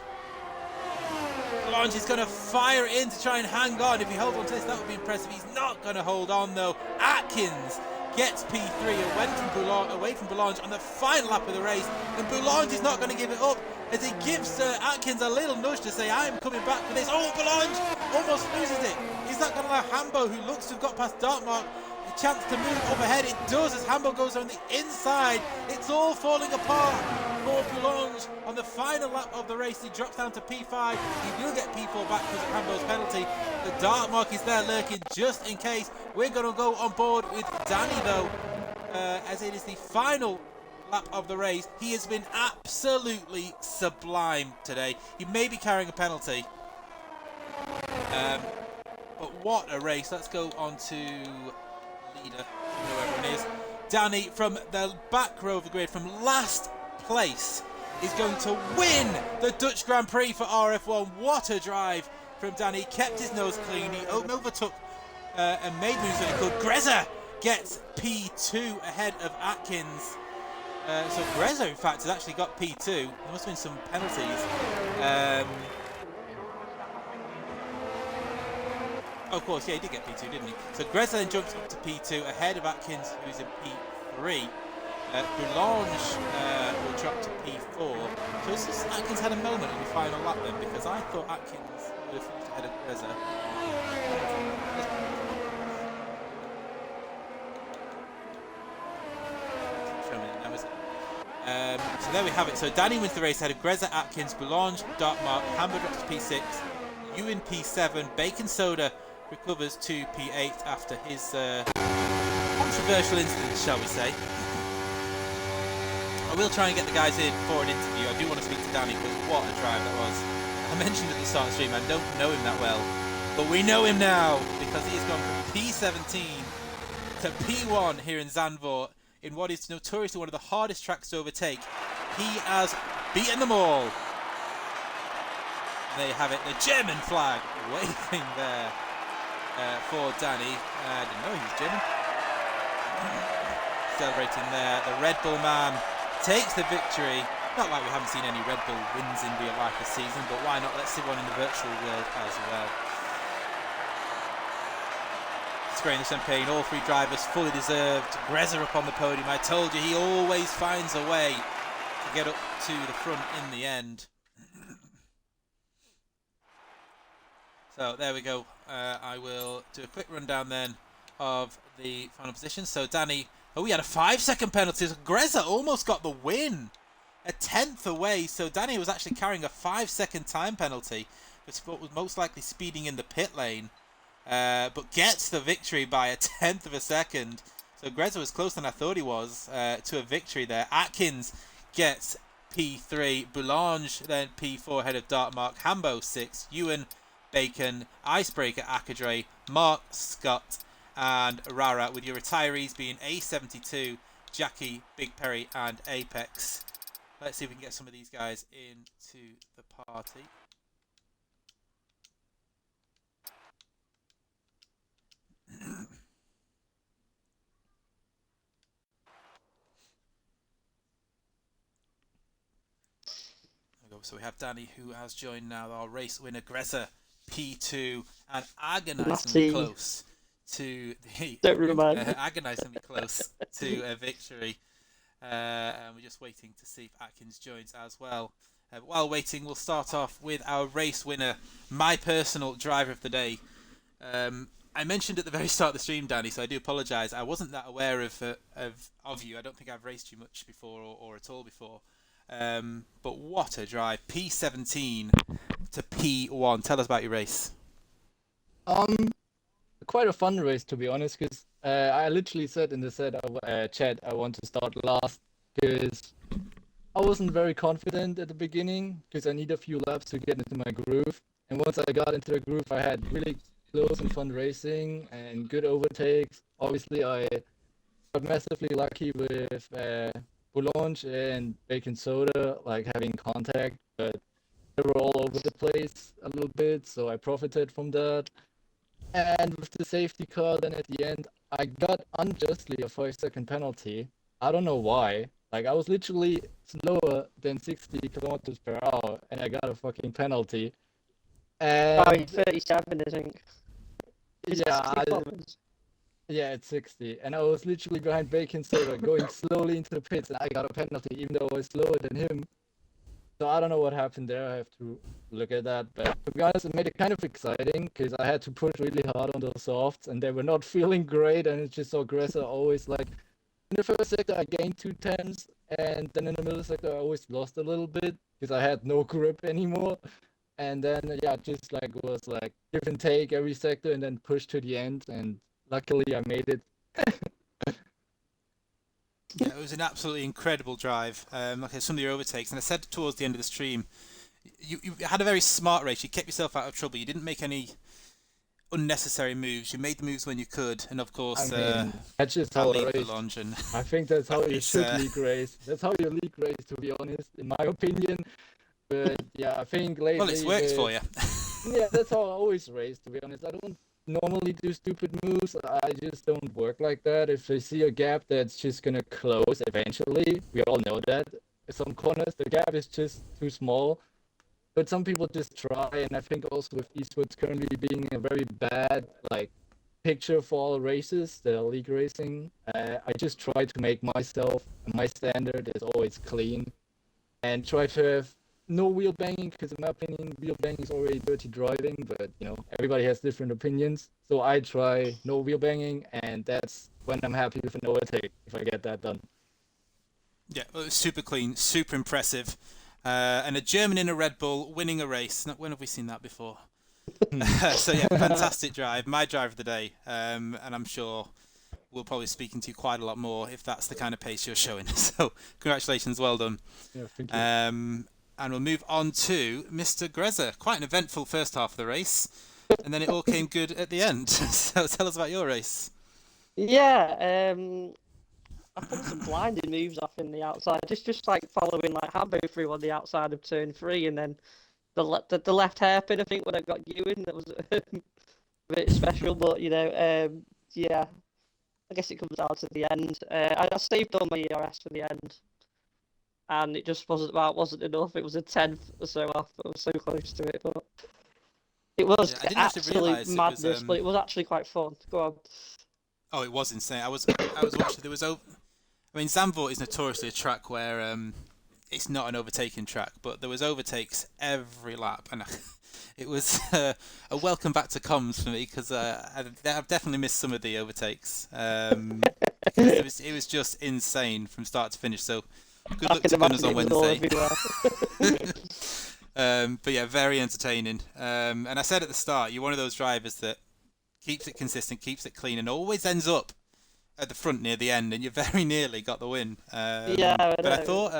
Boulange is going to fire it in to try and hang on. If he holds on to this, that would be impressive. He's not going to hold on, though. Atkins gets P3 away from Boulange on the final lap of the race. And Boulange is not going to give it up as he gives Atkins a little nudge to say, I'm coming back for this. Oh, Boulange almost loses it. He's not going to allow Hambo, who looks to have got past Dartmark, a chance to move up ahead. It does as Hambo goes on the inside. It's all falling apart for Boulange. On the final lap of the race, he drops down to P5. He will get P4 back because of Hambo's penalty. The Dartmark is there lurking just in case. We're going to go on board with Danny, though, as it is the final lap of the race. He has been absolutely sublime today. He may be carrying a penalty, but what a race. Let's go on to leader, whoever it is. Danny from the back row of the grid, from last place, is going to win the Dutch Grand Prix for RRF1. What a drive from Danny. Kept his nose clean. He overtook and made moves when he could. Greza gets P2 ahead of Atkins. So Greza, in fact, has actually got P2. There must have been some penalties. Of course, yeah, he did get P2, didn't he? So Greza then jumps up to P2 ahead of Atkins, who's in P3. Boulange will drop to P4. So this is, Atkins had a moment in the final lap then, because I thought Atkins would have finished ahead of Greza. So there we have it. So Danny wins the race ahead of Greza, Atkins, Boulange, Dartmark, Hambo drops to P6, Ewan P7, Bacon Soda recovers to P8 after his controversial incident, shall we say. I will try and get the guys in for an interview. I do want to speak to Danny because what a drive that was. I mentioned at the start of the stream, I don't know him that well, but we know him now because he has gone from P17 to P1 here in Zandvoort, in what is notoriously one of the hardest tracks to overtake. He has beaten them all. And there you have it, the German flag waving there for Danny. I didn't know he was German. Celebrating there. The Red Bull man takes the victory. Not like we haven't seen any Red Bull wins in real life this season, but why not? Let's see one in the virtual world as well. Spraying the champagne, all three drivers fully deserved. Greza up on the podium. I told you, he always finds a way to get up to the front in the end. So there we go. I will do a quick rundown then of the final position. So Danny, we had a 5-second penalty. So Greza almost got the win. A 10th away. So Danny was actually carrying a 5-second time penalty, which was most likely speeding in the pit lane. But gets the victory by a 10th of a second. So Greza was closer than I thought he was to a victory there. Atkins gets P3. Boulange then P4 ahead of Dartmark. Hambo 6. Ewan, Bacon, Icebreaker, Akadre, Mark, Scott, and Rara, with your retirees being A72, Jackie, Big Perry, and Apex. Let's see if we can get some of these guys into the party. So we have Danny, who has joined now, our race winner, Greza, P2, and agonisingly close to the agonisingly close to a victory. And we're just waiting to see if Atkins joins as well. While waiting, we'll start off with our race winner, my personal driver of the day. I mentioned at the very start of the stream, Danny, so I do apologise. I wasn't that aware of you. I don't think I've raced you much before or at all before. But what a drive. P17 to P1. Tell us about your race. Quite a fun race, to be honest, because I literally said in the chat I want to start last because I wasn't very confident at the beginning because I need a few laps to get into my groove. And once I got into the groove, I had really close and fun racing and good overtakes. Obviously, I got massively lucky with Boulange and Bacon Soda, like having contact, but they were all over the place a little bit, so I profited from that. And with the safety car, then at the end, I got unjustly a 5-second penalty. I don't know why. Like, I was literally slower than 60 kilometers per hour, and I got a fucking penalty. And 37, I think. Is it yeah, 60 kilometers? yeah, it's 60. And I was literally behind Bacon Soda going slowly into the pits, and I got a penalty, even though I was slower than him. So I don't know what happened there. I have to look at that. But to be honest, it made it kind of exciting because I had to push really hard on those softs, and they were not feeling great. And it's just so aggressive. Always like in the first sector, I gained 2 tenths, and then in the middle sector, I always lost a little bit because I had no grip anymore. And then yeah, just like was like give and take every sector, and then push to the end. And luckily, I made it. Yeah, it was an absolutely incredible drive. Like some of your overtakes, and I said towards the end of the stream, you had a very smart race. You kept yourself out of trouble. You didn't make any unnecessary moves. You made the moves when you could, and of I course, mean, that's just that how I lead raced. Boulogne and I think that's how you it's, should league race. That's how you league race, to be honest, in my opinion. But yeah, I think well, it's lately, worked for you. yeah, that's how I always race, to be honest. I don't normally do stupid moves. I just don't work like that. If I see a gap that's just gonna close eventually, we all know that. Some corners, the gap is just too small. But some people just try, and I think also with esports currently being a very bad like picture for all races, the league racing, I just try to make myself my standard is always clean and try to have no wheel banging because in my opinion wheel banging is already dirty driving, but you know everybody has different opinions, so I try no wheel banging, and that's when I'm happy with an overtake if I get that done. Yeah, well, it was super clean, super impressive, and a German in a Red Bull winning a race. When have we seen that before? So yeah, fantastic drive, my drive of the day, and I'm sure we'll probably be speaking to you quite a lot more if that's the kind of pace you're showing. So congratulations, well done. Yeah, thank you. And we'll move on to Mr. Greza. Quite an eventful first half of the race, and then it all came good at the end. So tell us about your race. Yeah, I pulled some blinding moves off in the outside, just like following like Hambo through on the outside of turn 3, and then the left hairpin, I think, when I got you in, that was a bit special. But you know, yeah, I guess it comes down to the end. I saved all my ERS for the end, and it just wasn't enough. It was a tenth or so off. I was so close to it, but it was Yeah, I didn't actually absolute realise it was. madness. But it was actually quite fun. Go on. Oh, it was insane. I was watching. There was I mean, Zandvoort is notoriously a track where it's not an overtaking track, but there was overtakes every lap, and it was a welcome back to comms for me because I've definitely missed some of the overtakes. Because it was just insane from start to finish. So good luck to Gunners on Wednesday. But yeah, very entertaining. And I said at the start, you're one of those drivers that keeps it consistent, keeps it clean, and always ends up at the front near the end, and you very nearly got the win. Yeah, but I thought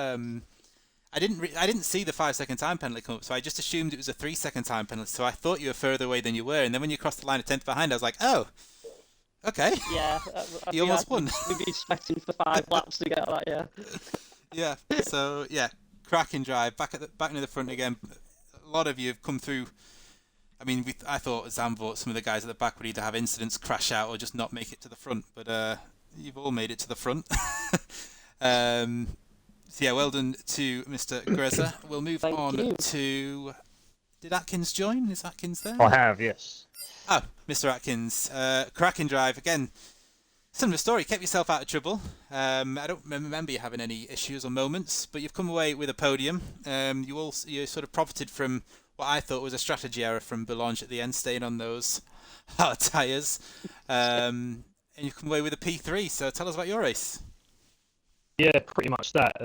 I didn't see the 5-second time penalty come up, so I just assumed it was a 3-second time penalty. So I thought you were further away than you were, and then when you crossed the line a tenth behind, I was like, oh, okay. Yeah, you almost won. We'd be sweating for 5 laps to get that. Yeah. Yeah. So yeah, cracking drive back near the front again. A lot of you have come through. I mean, I thought at Zandvoort some of the guys at the back would either have incidents, crash out, or just not make it to the front. But you've all made it to the front. So yeah, well done to Mr. Greza. We'll move on to. Did Atkins join? Is Atkins there? I have, yes. Oh, Mr. Atkins, cracking drive again. Similar story. Kept yourself out of trouble. I don't remember you having any issues or moments, but you've come away with a podium. You sort of profited from what I thought was a strategy error from Boulogne at the end, staying on those hard tyres, and you've come away with a P3. So tell us about your race. Yeah, pretty much that.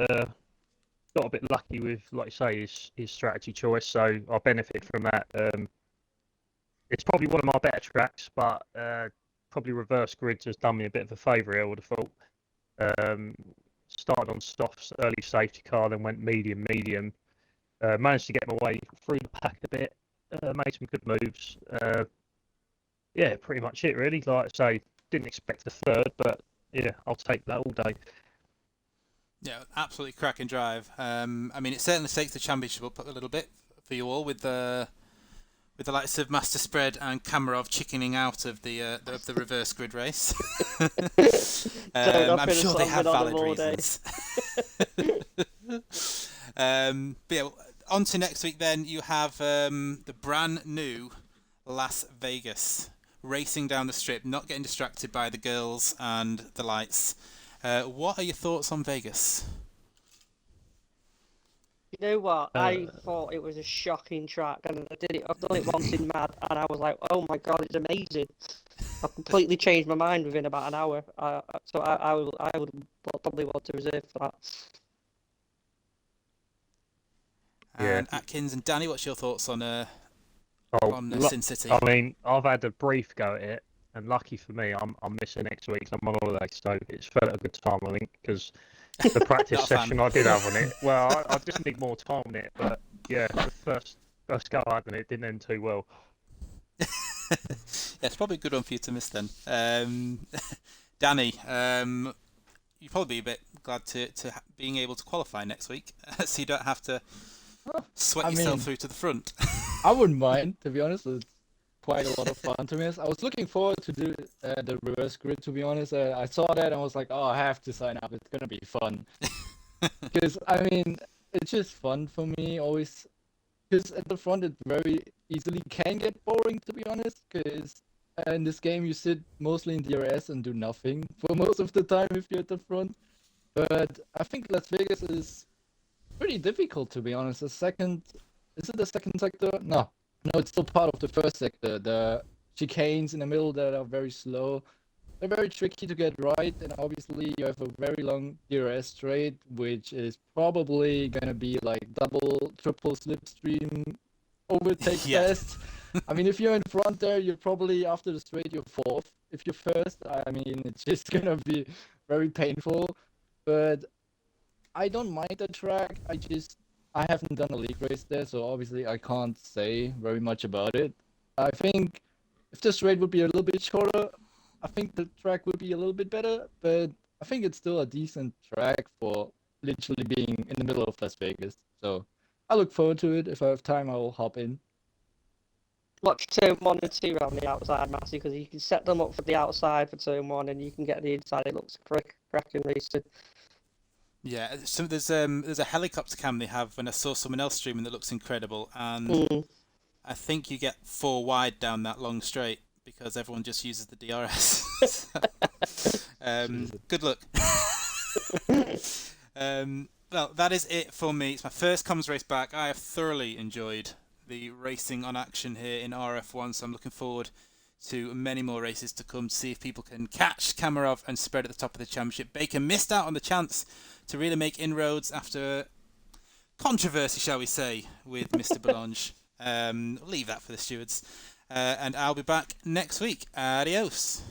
Got a bit lucky with, like you say, his strategy choice, so I benefit from that. It's probably one of my better tracks, but probably reverse grids has done me a bit of a favour here, I would have thought. Started on softs, early safety car, then went medium. Managed to get my way through the pack a bit, made some good moves. Yeah, pretty much it really. Like I say, didn't expect a third, but yeah, I'll take that all day. Yeah, absolutely cracking drive. I mean, it certainly takes the championship up a little bit for you all with the likes of Master Spread and Kamarov chickening out of the reverse grid race. I'm sure they have valid reasons. But yeah, On to next week then. You have the brand new Las Vegas racing down the strip, not getting distracted by the girls and the lights. What are your thoughts on Vegas? You know what? I Uh, thought it was a shocking track, and I've done it once in Mad, and I was like, oh my god, it's amazing. I completely changed my mind within about an hour. So I would probably want to reserve for that. yeah. And Atkins and Danny, what's your thoughts on Oh, Sin City? I mean, I've had a brief go at it, and lucky for me, I'm missing next week. I'm on holiday, so it's felt a good time, I think, because the practice Not a fan. session I did have on it. Well, I just need more time on it, but yeah, the first go I had on it didn't end too well. Yeah, it's probably a good one for you to miss then. Danny, you'll probably be a bit glad to being able to qualify next week, so you don't have to sweat I yourself mean, through to the front. I wouldn't mind, to be honest. It's quite a lot of fun to miss. I was looking forward to do the reverse grid, to be honest. I saw that and I was like, oh, I have to sign up. It's gonna be fun. Because I mean, it's just fun for me always. Because at the front, it very easily can get boring, to be honest. Because in this game, you sit mostly in DRS and do nothing for most of the time if you're at the front. But I think Las Vegas is pretty difficult, to be honest. Is it the second sector? No, it's still part of the first sector. The chicanes in the middle that are very slow. They're very tricky to get right, and obviously you have a very long DRS straight, which is probably gonna be like double, triple slipstream overtake Yeah. fest. I mean, if you're in front there, you're probably after the straight you're fourth. If you're first, I mean, it's just gonna be very painful. But I don't mind the track. I haven't done a league race there, so obviously I can't say very much about it. I think if the straight would be a little bit shorter, I think the track would be a little bit better, but I think it's still a decent track for literally being in the middle of Las Vegas. So I look forward to it. If I have time, I will hop in. Watch turn 1 and 2 around the outside, Matty, because you can set them up for the outside for turn 1, and you can get the inside. It looks cracking racing. Yeah, so there's a helicopter cam they have, and I saw someone else streaming that looks incredible, and Mm. I think you get 4 wide down that long straight because everyone just uses the DRS. Good luck. Well, that is it for me. It's my first comms race back. I have thoroughly enjoyed the racing on action here in RF1, so I'm looking forward to many more races to come to see if people can catch Kamarov and spread at the top of the championship. Baker missed out on the chance to really make inroads after controversy, shall we say, with Mr. Boulogne. Leave that for the stewards. And I'll be back next week. Adios.